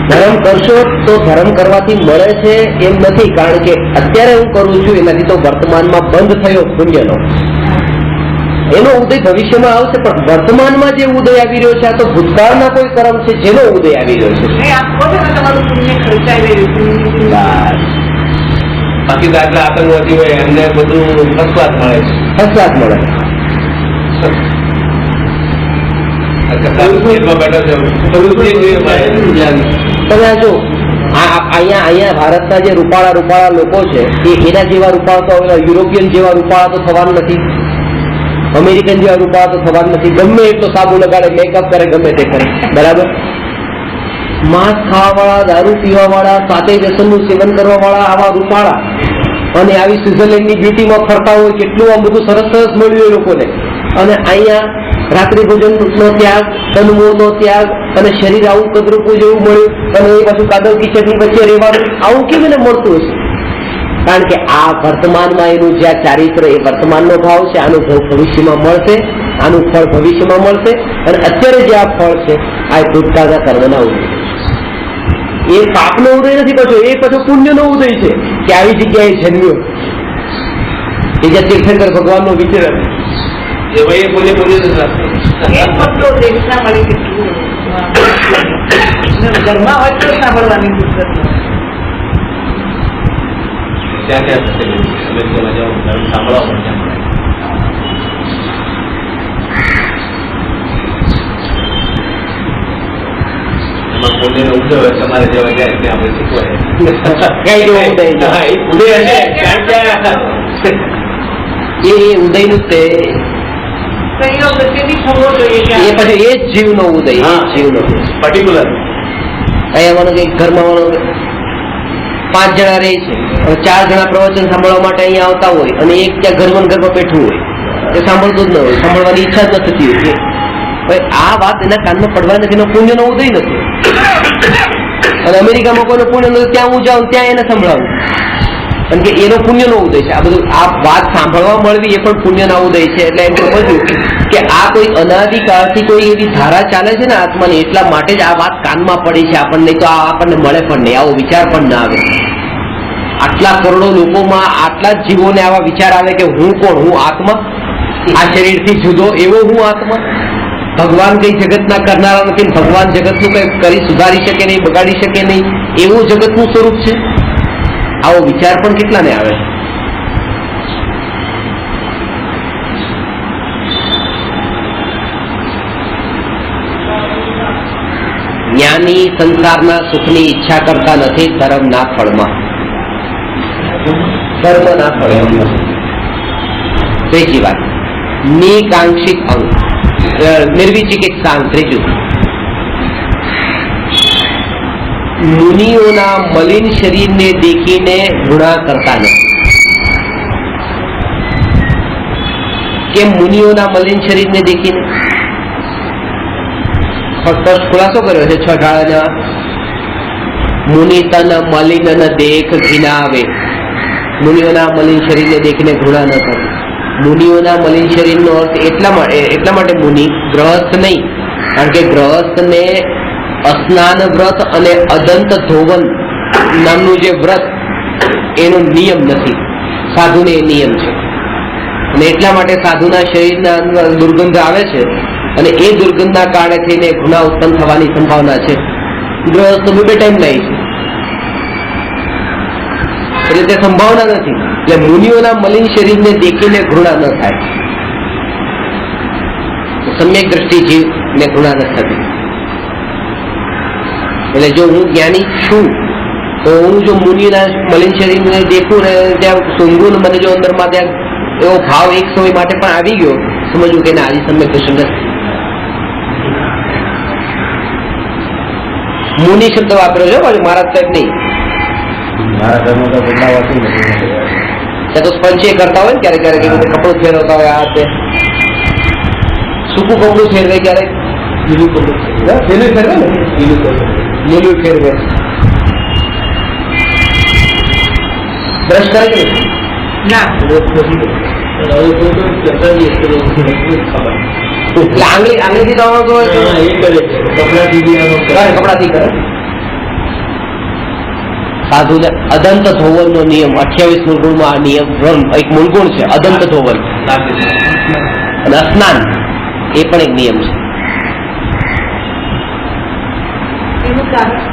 ધર્મ કરશો તો ધર્મ કરવાથી મળે છે એમ નથી. કારણ કે અત્યારે હું કરું છું એનાથી તો વર્તમાનમાં બંધ થયો પુણ્યનો. એનો ઉદય ભવિષ્યમાં આવશે, પણ વર્તમાનમાં જે ઉદય આવી રહ્યો છે આ તો ભૂતકાળના કોઈ કર્મ છે જેનો ઉદય આવી રહ્યો છે. નહીં, આપ કહો છો ને તમારું પુણ્ય ખર્ચાઈ રહ્યું છે. બાકી દાખલા આતંકવાદી હોય એમને બધું ફસવાદ મળે છે. ફસવાદ મળે. તમે આ જો અહીંયા ભારતના જે રૂપાળા લોકો છે એના જેવા રૂપાળા તો યુરોપિયન જેવા રૂપાળા તો થવાનું નથી, અમેરિકન જેવા રૂપાળા તો થવાનું નથી. ગમે એટલો સાબુ લગાડે, મેકઅપ કરે, ગમે તે કરે, બરાબર. માંસ ખાવાવાળા, દારૂ પીવાવાળા, સાતે વ્યસનનું સેવન કરવાવાળા આવા રૂપાળા અને આવી સ્વિટ્ઝરલેન્ડની બ્યુટીમાં ફરતા હોય, કેટલું આમ બધું સરસ સરસ મળ્યું એ લોકોને. અને અહીંયા રાત્રિ ભોજનનો ત્યાગ, તનમૂળનો ત્યાગ અને શરીર આવું કદરૂપું જેવું મળ્યું અને એ પાછું કાદવ કિચડની વચ્ચે રહેવાનું, આવું કેમ એને મળતું હશે? કારણ કે આ વર્તમાનમાં એનું જે ચારિત્ર એ વર્તમાનનો ભાવ છે, આનો ભાવ ભવિષ્યમાં મળશે, આનું ફળ ભવિષ્યમાં મળશે. અને અત્યારે જે આ ફળ છે આ ભૂતકાળના કર્મના ઉદય. એ પાપનો ઉદય નથી પાછો, એ પાછો પુણ્યનો ઉદય છે કે આવી જગ્યાએ જન્મ્યો. એ જે તીર્થંકર ભગવાનનો વિચાર એ ભાઈ પુણ્ય એક પત્તો દેશના મળી કેટલું ઘરમાં હોય તો સાંભળવાની પુસ્તક. ક્યાં ક્યાં સાંભળવા પડશે. એમાં પુણ્યનો ઉદય હોય તમારે જેવા જાય ત્યાં આપણે શીખવાય. કઈ જો ઉદય છે. હા, એ ઉદય હશે. કારણ કે એ ઉદયનું તે સંયોગ તેથી થવો જોઈએ કે એ પછી એ જ જીવનો ઉદય, એ જ જીવનો પર્ટિક્યુલર અહીંયા માનો કે ઘરમાં માનો 5 જણા રહે છે, 4 જણા પ્રવચન સાંભળવા માટે અહીંયા આવતા હોય અને એક ત્યાં ઘરમાં બેઠું હોય, એ સાંભળતું જ ન હોય, સાંભળવાની ઈચ્છા જ ન થતી હોય. આ વાત એના કાનમાં પડવા નથી, એનો પુણ્યનો ઉદય નથી. અને અમેરિકામાં કોઈનો પુણ્ય નથી, ત્યાં હું જાઉં ત્યાં એને સંભળાવું, કારણ કે એનો પુણ્યનો ઉદય છે. આ બધું આ વાત સાંભળવા મળવી એ પણ પુણ્યના ઉદય છે. એટલે એમ સમજ્યું કે આ કોઈ અનાદિકાળથી કોઈ એવી ધારા ચાલે છે ને આત્માની, એટલા માટે જ આ વાત કાનમાં પડી છે આપણને. નહીં તો આ આપણને મળે પણ નહીં, આવો વિચાર પણ ના આવે. આટલા કરોડો લોકોમાં આટલા જ જીવોને આવા વિચાર આવે કે હું કોણ, હું આત્મા, આ શરીરથી જુદો એવો હું આત્મા. ભગવાન કઈ જગતના કરનારા નથી, ભગવાન જગતનું કઈ કરી સુધારી શકે નહીં, બગાડી શકે નહીં, એવું જગતનું સ્વરૂપ છે. આવો વિચાર પણ કેટલાને આવે. જ્ઞાની સંસારના સુખની ઈચ્છા કરતા નથી, ધર્મના ફળમાં. ધર્મના ફળમાં. ત્રીજી વાત, નિકાંક્ષિત અંગ, નિર્વિચિકિત્સાંગ. ત્રીજું, મુનિઓના મલિન શરીરને દેખીને ઘૃણા કરતા નથી. કેમ મુનિઓના મલિન શરીરને દેખીને? ખુલાસો કર્યો છે 6 ઢાળના. મુનિ તન મલિન ન દેખ ઘિનાવે. મુનિઓના મલિન શરીરને દેખીને ઘૃણા ન કરે. મુનિઓના મલિન શરીરનો અર્થ એટલા માટે મુનિ, ગ્રહસ્થ નહીં. કારણ કે ગ્રહસ્થને અસ્નાન વ્રત અને અદંત ધોવન નામનું જે વ્રત એનો નિયમ નથી, સાધુને એ નિયમ છે. અને એટલા માટે સાધુના શરીરના અંદર દુર્ગંધ આવે છે અને એ દુર્ગંધના કારણે થઈને ગુના ઉત્પન્ન થવાની સંભાવના છે. ગ્રહસ્થ 2 ટાઈમ લાવી છે એટલે તે સંભાવના નથી. એટલે મુનિઓના મલિન શરીરને દેખીને ઘૃણા ન થાય. સમ્યક દ્રષ્ટિ જીવને ઘૃણા ન થતી. એટલે જો હું જ્ઞાની છું તો હું જો મુનિના મલિન શરીરને દેખું ને ત્યાં સૂંઘું, મને જો અંદરમાં ત્યાં એવો ભાવ એક સમય માટે પણ આવી ગયો, સમજવું કે આદિ સમ્યક દર્શન નથી. મુનિ શબ્દ વાપર્યો છે પાછું, મહારાજ સાહેબ નહીં. મારા ધર્મ તો બદલાવાતું નથી. ત્યાં તો સ્પંચે કરતા હોય ને ક્યારેક ક્યારેક કપડું ફેરવતા હોય, આ તે સૂકું કપડું ફેરવે, ક્યારેક લીલું કપડું ફેરવે ને, લીલું ફેરવે. બ્રશ કરે કે ના આંગળીથી કપડાથી કરે. સાધુને અદંત ધોવન નો નિયમ 28 મૂળગુણમાં આ નિયમ એક મૂળગુણ છે, અદંત ધોવન. અને સ્નાન એ પણ એક નિયમ છે. એનું કારણ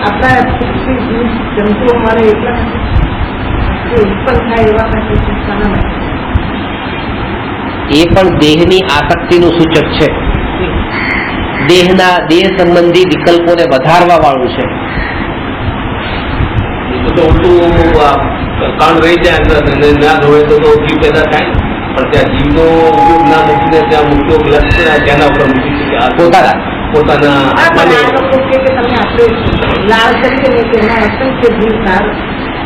આપણા જંતુઓ મળે એટલા ઉત્પન્ન થાય એવા માટે શાના માટે? એ પણ દેહની આસક્તિનું સૂચક છે. દેહ સંબંધી વિકલ્પોને વધારવા વાળું છે. તો ઉલટું કાંડ રહી જાય અંદર અને ના ધોવે તો જીવ પેદા થાય ને. પણ ત્યાં જીવનો ઉપયોગ ના મૂકીને ત્યાં ઉપયોગ લક્ષ્ય જેના ઉપર મૂકી શકે પોતાના આ લોકો કે તમે આપણે લાળ કરીએ ને કે એના અસંખ્ય જીવ સાર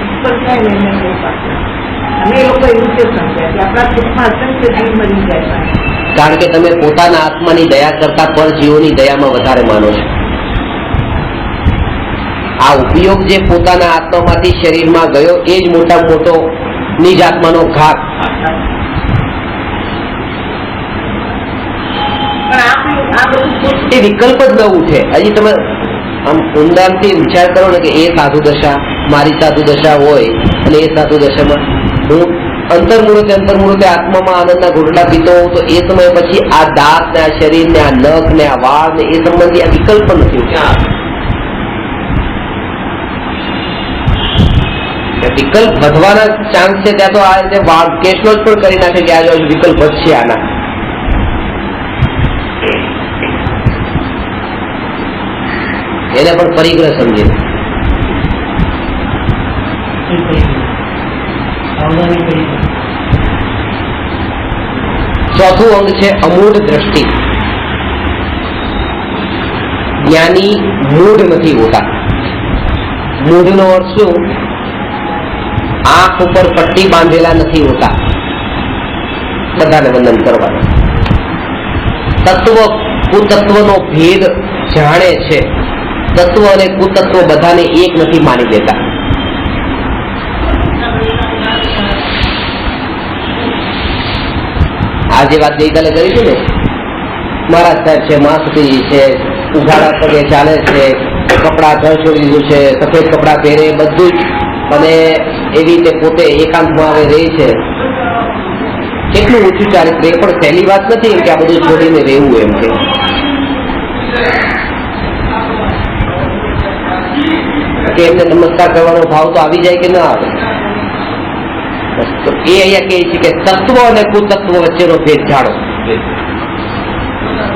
ઉત્પન્ન થાય ને એને બહુ પાછળ અમે એ લોકો એવું છે સમજ્યા કે આપણા સુખમાં અસંખ્ય જીવ મળી જાય. કારણ કે તમે પોતાના આત્માની દયા કરતા પર જીવોની દયામાં વધારે માનો છો. આ ઉપયોગ જે પોતાના આત્મામાંથી શરીરમાં ગયો એ જ મોટામાં મોટો નિજ આત્માનો ઘાત. એ વિકલ્પ જ ન ઉઠે. હજી તમે આમ ઊંડાણથી વિચાર કરો ને કે એ સાધુ દશા મારી સાધુ દશા હોય અને એ સાધુ દશામાં હું અંતર્મુહૂર્તે આત્મામાં આનંદના ઘોટલા પીતો હોઉં તો એ સમય પછી આ દાંત ને આ શરીર ને આ નખ ને આ વાળ ને એ સંબંધી આ વિકલ્પ નથી ઉઠ્યા. વિકલ્પ વધવાના ચાન્સ છે ત્યાં તો આ રીતે વાળ કેશનો જ પણ કરી નાખે કે આ વિકલ્પ વધશે આના. એને પણ પરિગ્રહ સમજે. ચોથું અંગ છે અમૂઢ દ્રષ્ટિ. જ્ઞાની મૂઢ નથી હોતા. મૂઢ નો અર્થ શું? આંખ ઉપર પટ્ટી બાંધેલા નથી હોતા. બધાને વંદન કરવાનું. તત્વ કુતત્વનો ભેદ જાણે છે. તત્વ અને કુતત્વ બધાને એક નથી માની દેતા. આ જે વાત ગઈકાલે કરી હતી ને, મહારાજ સાહેબ છે, માસુજી છે, ઉઘાડા પગે ચાલે છે, કપડા ઘર છોડી દીધું છે, સફેદ કપડા પહેરે, બધું જ, અને એવી રીતે પોતે એકાંતમાં આવે રહે છે. કેટલું ઊંચું ચારિત્ર! એ પણ સહેલી વાત નથી એમ કે આ બધું છોડીને રહેવું એમ કે. એમને નમસ્કાર કરવાનો ભાવ તો આવી જાય કે ના આવે? તો એ અહીંયા કહે છે કે તત્વ અને કુતત્વ વચ્ચેનો ભેદ જાણો.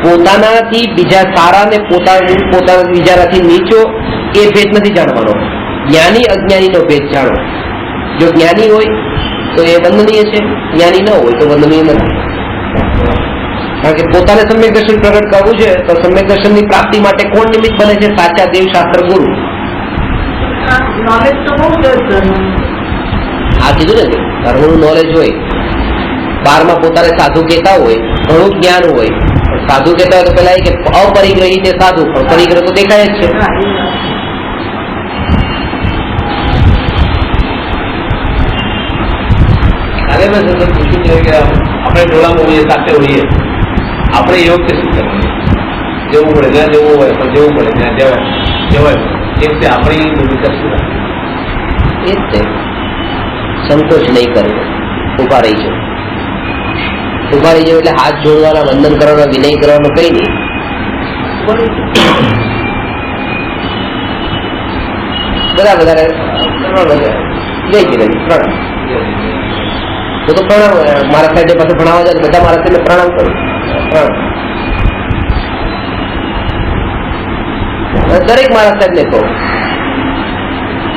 પોતાનાથી બીજા સારા ને પોતાના બીજાથી નીચો એ ભેદ નથી જાણવાનો. જ્ઞાની અજ્ઞાનીનો ભેદ જાણો. જો જ્ઞાની હોય તો એ વંદનીય છે, જ્ઞાની ન હોય તો વંદનીય નથી. કારણ કે પોતાને સમ્યક દર્શન પ્રગટ કરવું છે તો સમ્યક દર્શનની પ્રાપ્તિ માટે કોણ નિમિત્ત બને છે? સાચા દેવ શાસ્ત્ર ગુરુ. નોલેજ તો બહુ જ આ કીધું ને ધર્મનું નોલેજ હોય. 12માં પોતાને સાધુ કહેતા હોય, ઘણું જ્ઞાન હોય, સાધુ કહેતા હોય તો પેલા એ કે અપરિગ્રહી તે સાધુ, પણ પરિગ્રહ તો દેખાય જ છે. પૂછ્યું છે કે આપણે ટોળામાં હોઈએ, સાથે હોઈએ, આપણે એ વખતે શું કરવાનું? જવું પડે જ્યાં જવું હોય પણ જવું પડે ત્યાં જવાય. એ વખતે આપણી ભૂમિકા શું રાખે? એ જ તે સંકોચ નહીં કરવો. ઉભા રહી જાવ. ઉભા રહી જાવ એટલે હાથ જોડવાના, વંદન કરવાના, વિનય કરવાનો કઈ નહીં. બધા વધારે જય કિરણ પ્રણામ. તો પ્રણામ. મારા સાહેબ પાસે ભણાવવા જાય બધા મારા સાહેબ પ્રણામ કરું. દરેક મારા સાહેબ ને કહું,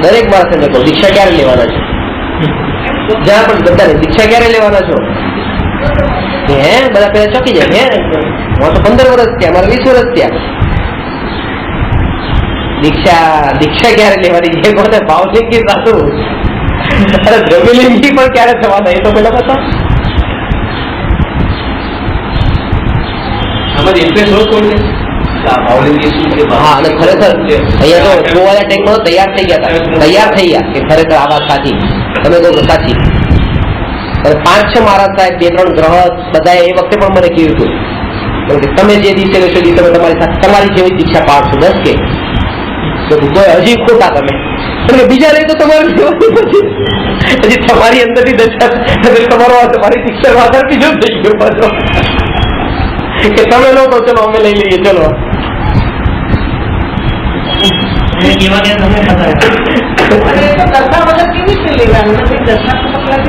દરેક મારા સાહેબ ને કહું, દીક્ષા ક્યારે લેવાના છે? જ્યાં પણ બધાને દીક્ષા ક્યારે લેવાના છો? હે બધા પેલા ચોકી જાય. હે તો 15 વર્ષ થયા, મારે 20 વર્ષ થયા. દીક્ષા ક્યારે લેવાની છે? કોને ભાવલિંગી સાધુ દ્રવ્યલિંગી પણ ક્યારે થવાના એ તો પેલા બતાવો. આમાં ઇન્ટરેસ્ટ હોય કોઈને? હા, અને ખરેખર અહીંયા તો જોવાના ટાઈમમાં તૈયાર થઈ ગયા કે ખરેખર આ વાત સાચી. તમે કહો સાચી. અને 5-6 મહારાજ સાહેબ, 2-3 ગ્રહ બધા એ વખતે પણ મને કહ્યું હતું તમે જે દિવસે લેશો તમે તમારી જેવી દીક્ષા પાડશો. 10 કે તો હજી ખોટા તમે, કારણ કે બીજા રહી તો તમારે હજી તમારી અંદરની દશા, તમારી શિક્ષણ આધાર બીજો થઈ ગયો પાછો કે તમે લો તો ચલો અમે લઈ લઈએ, ચલો કેવા કે તમે ખાતા અને એ તો દશા વગર કેવી રીતે લેવાનું નથી? દશા તો પકડા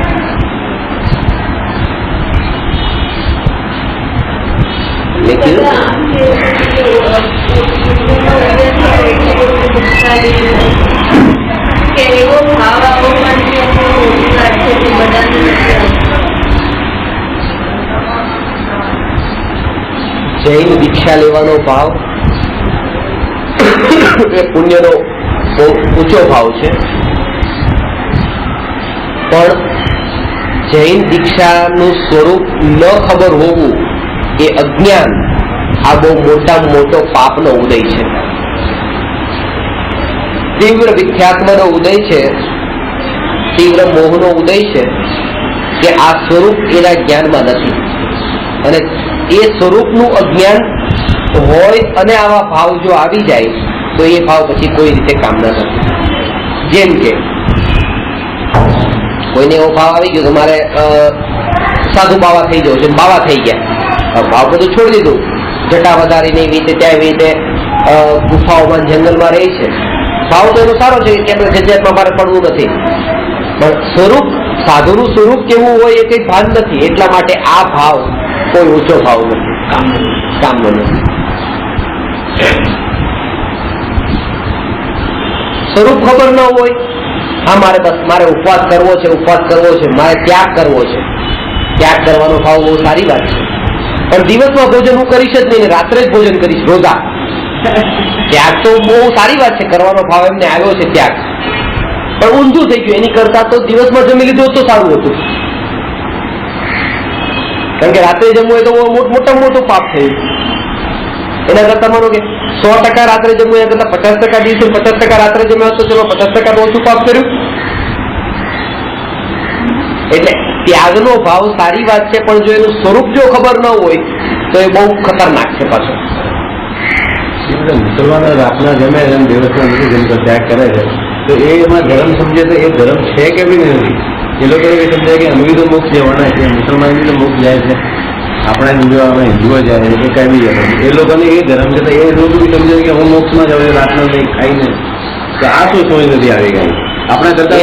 લેકિન એવો ભાવ આવો જૈન દીક્ષા લેવાનો ભાવ એ પુણ્યનો બહુ ઊંચો ભાવ છે, પણ જૈન દીક્ષાનું સ્વરૂપ ન ખબર હોવું એ અજ્ઞાન, આ બહુ મોટામાં મોટો પાપનો ઉદય છે, તીવ્ર વિખ્યાત્મનો ઉદય છે, તીવ્ર મોહનો ઉદય છે કે આ સ્વરૂપ એના જ્ઞાનમાં નથી, અને એ સ્વરૂપનું અજ્ઞાન હોય અને આવા ભાવ જો આવી જાય તો એ ભાવ પછી કોઈ રીતે કામના નથી. જેમ કે કોઈને એવો ભાવ આવી ગયો કે મારે સાધુ બાવા થઈ જવું છે, બાવા થઈ ગયા, ભાવ બધું છોડી દીધું, જટા વધારીને એવી રીતે ત્યાં એવી રીતે ગુફાઓમાં જંગલમાં રહે છે, ભાવ તો એનો સારો છે કે આપણે જગ્યામાં મારે પડવું નથી, પણ સ્વરૂપ સાધુનું સ્વરૂપ કેવું હોય એ કઈ ભાન નથી, એટલા માટે આ ભાવ કોઈ ઊંચો ભાવ નથી, કામનો નથી. સ્વરૂપ ખબર ન હોય, હા મારે બસ મારે ઉપવાસ કરવો છે, મારે ત્યાગ કરવો છે, ત્યાગ કરવાનો ભાવ બહુ સારી વાત છે, પણ દિવસમાં ભોજન હું કરીશ જ નહીં, રાત્રે જ ભોજન કરીશ, રોજા. ત્યાગ તો બહુ સારી વાત છે, કરવાનો ભાવ એમને આવ્યો છે ત્યાગ, પણ ઊંધું થઈ ગયું, એની કરતા તો દિવસમાં જમી લીધું તો સારું હતું, કારણ કે રાત્રે જમવું હોય તો મોટામાં મોટું પાપ થયું. એના કરતા માનો કે 100% રાત્રે જમવું, એના કરતા 50% દિવસે 50% રાત્રે જમ્યા તો ચલો 50% ઓછું પાપ કર્યું. એટલે ત્યાગનો ભાવ સારી વાત છે, પણ જો એનું સ્વરૂપ જો ખબર ન હોય તો એ બહુ ખતરનાક છે પાછું. મુસલમાનો રાતના જમે અને દિવસના નથી જમતો ત્યાગ કરે છે, તો એમાં ધર્મ સમજે તો એ ધર્મ છે કે બી નથી? એ લોકો એ સમજાય કે અમે તો મોક્ષ જવાના છે, મુસલમાન બી તો મોક્ષ જાય છે, આપણા હિન્દુઓ જાય છે, એ કઈ બી જાય, એ લોકોને એ ધર્મ છે તો એ લોકો બી સમજે કે હું મોક્ષમાં જાઉં રાતના કંઈ ખાઈને, તો આ શું સમજ નથી આવી ગઈ આપણા કરતા?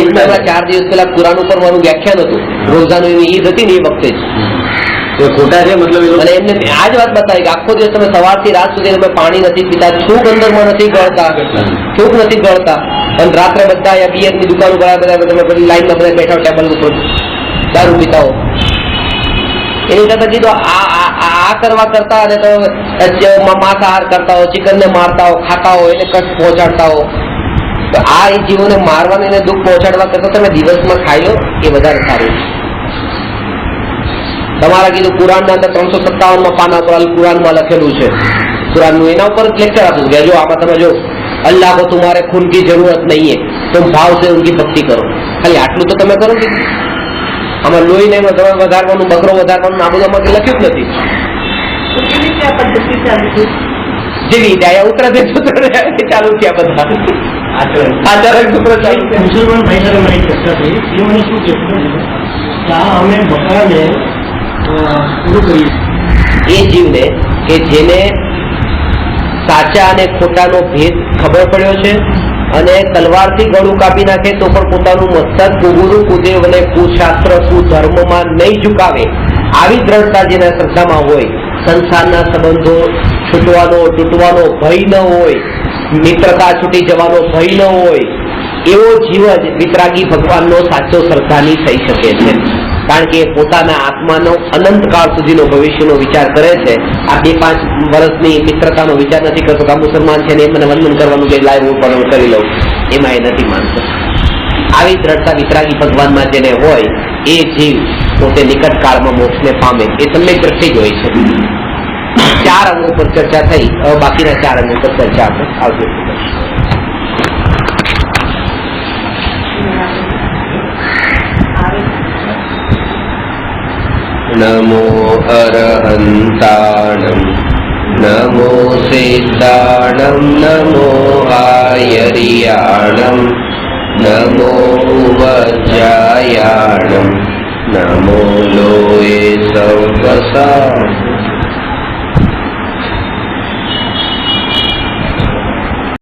4 દિવસ પહેલા કુરાન ઉપર મારું વ્યાખ્યાન હતું, રોઝાનું ઈદ હતી ને એ વખતે જ એ ખોટા છે, મતલબ અને એમને આ જ વાત બતાવી કે આખો દિવસ તમે સવારથી રાત સુધી તમે પાણી નથી પીતા, છૂક અંદરમાં નથી ગળતા, છૂક નથી ગળતા, અને રાત્રે બધા બિયરની દુકાન ઉપર બધા તમે બધી લાઈનમાં બધા બેઠા ટેબલ ઉપર દારૂ પીતા હો. એની કરતા કીધું આ કરવા કરતા અને તો માંસાહાર કરતા હો, ચિકન ને મારતા હો, ખાતા હો, એને કષ્ટ પહોંચાડતા હો, તો આ એ જીવોને મારવાને એને દુઃખ પહોંચાડવા કરતા તમે દિવસમાં ખાઈ લો એ વધારે સારું છે. તમારા કીધું કુરાનના અંદર 357 પાના ઉપર અલ કુરાનમાં લખેલું છે, કુરાનનું એના ઉપર લેક્ચર આપ્યું કે જો આમાં તમે જો અલ્લાહ કો તુમ્હારે ખૂન કી જરૂરત નહીં है, तुम भाव से उनकी भक्ति करो, ખાલી આટલું તો તમે કરો. આમાં લોહીને તમે વધારવાનું, બકરો વધારવાનું આ બધું આમાં લખ્યું જ નથી. તો કેવી રીતે આ પદ્ધતિ ચાલુ છે? જેવી રીતે આયા ઉત્તરાધ્યાય સૂત્ર ચાલુ થયા બધા આચરણ સૂત્ર ચાલુ. મુસલમાન ભાઈ સાથે મારી ચર્ચા થઈ, એ મને શું કહે કે આ અમે બકરાને પૂરું કરીએ, એ જીવને કે જેને સાચા અને ખોટાનો ભેદ ખબર પડ્યો છે અને તલવારથી ગળું કાપી નાખે તો પણ પોતાનું મસ્તક કુગુરુ કુદેવ અને કુશાસ્ત્ર કુધર્મમાં નહીં ઝુકાવે, આવી દ્રઢતા જેના શ્રદ્ધામાં હોય, સંસારના સંબંધો છૂટવાનો તૂટવાનો ભય ન હોય, મિત્રતા છૂટી જવાનો ભય ન હોય, એવો જીવ જ વિતરાગી ભગવાનનો સાચો શ્રદ્ધાની થઈ શકે છે, કારણ કે પોતાના આત્માનો અનંતકાળ સુધીનો ભવિષ્યનો વિચાર કરે છે. આ 2-5 વર્ષની મિત્રતાનો વિચાર નથી કરતો કે આ મુસલમાન છે ને મને વંદન કરવાનું કે લાઈવ હું પણ કરી લઉં, એમાં એ નથી માનતો. આવી દ્રઢતા વિતરાગી ભગવાનમાં જેને હોય એ જીવ પોતે નિકટ કાળમાં મોક્ષને પામે, એ સમ્યક દ્રષ્ટિ જ હોય છે. 4 અંગો પર ચર્ચા થઈ, હવે બાકીના 4 અંગો પર ચર્ચા આપણે આવશે. નમો અરહંતાણમ, નમો સિદ્ધાણમ, નમો આયતે. કલ્યાણમ નમો વજ્રાયાણમ નમો લોય સૌ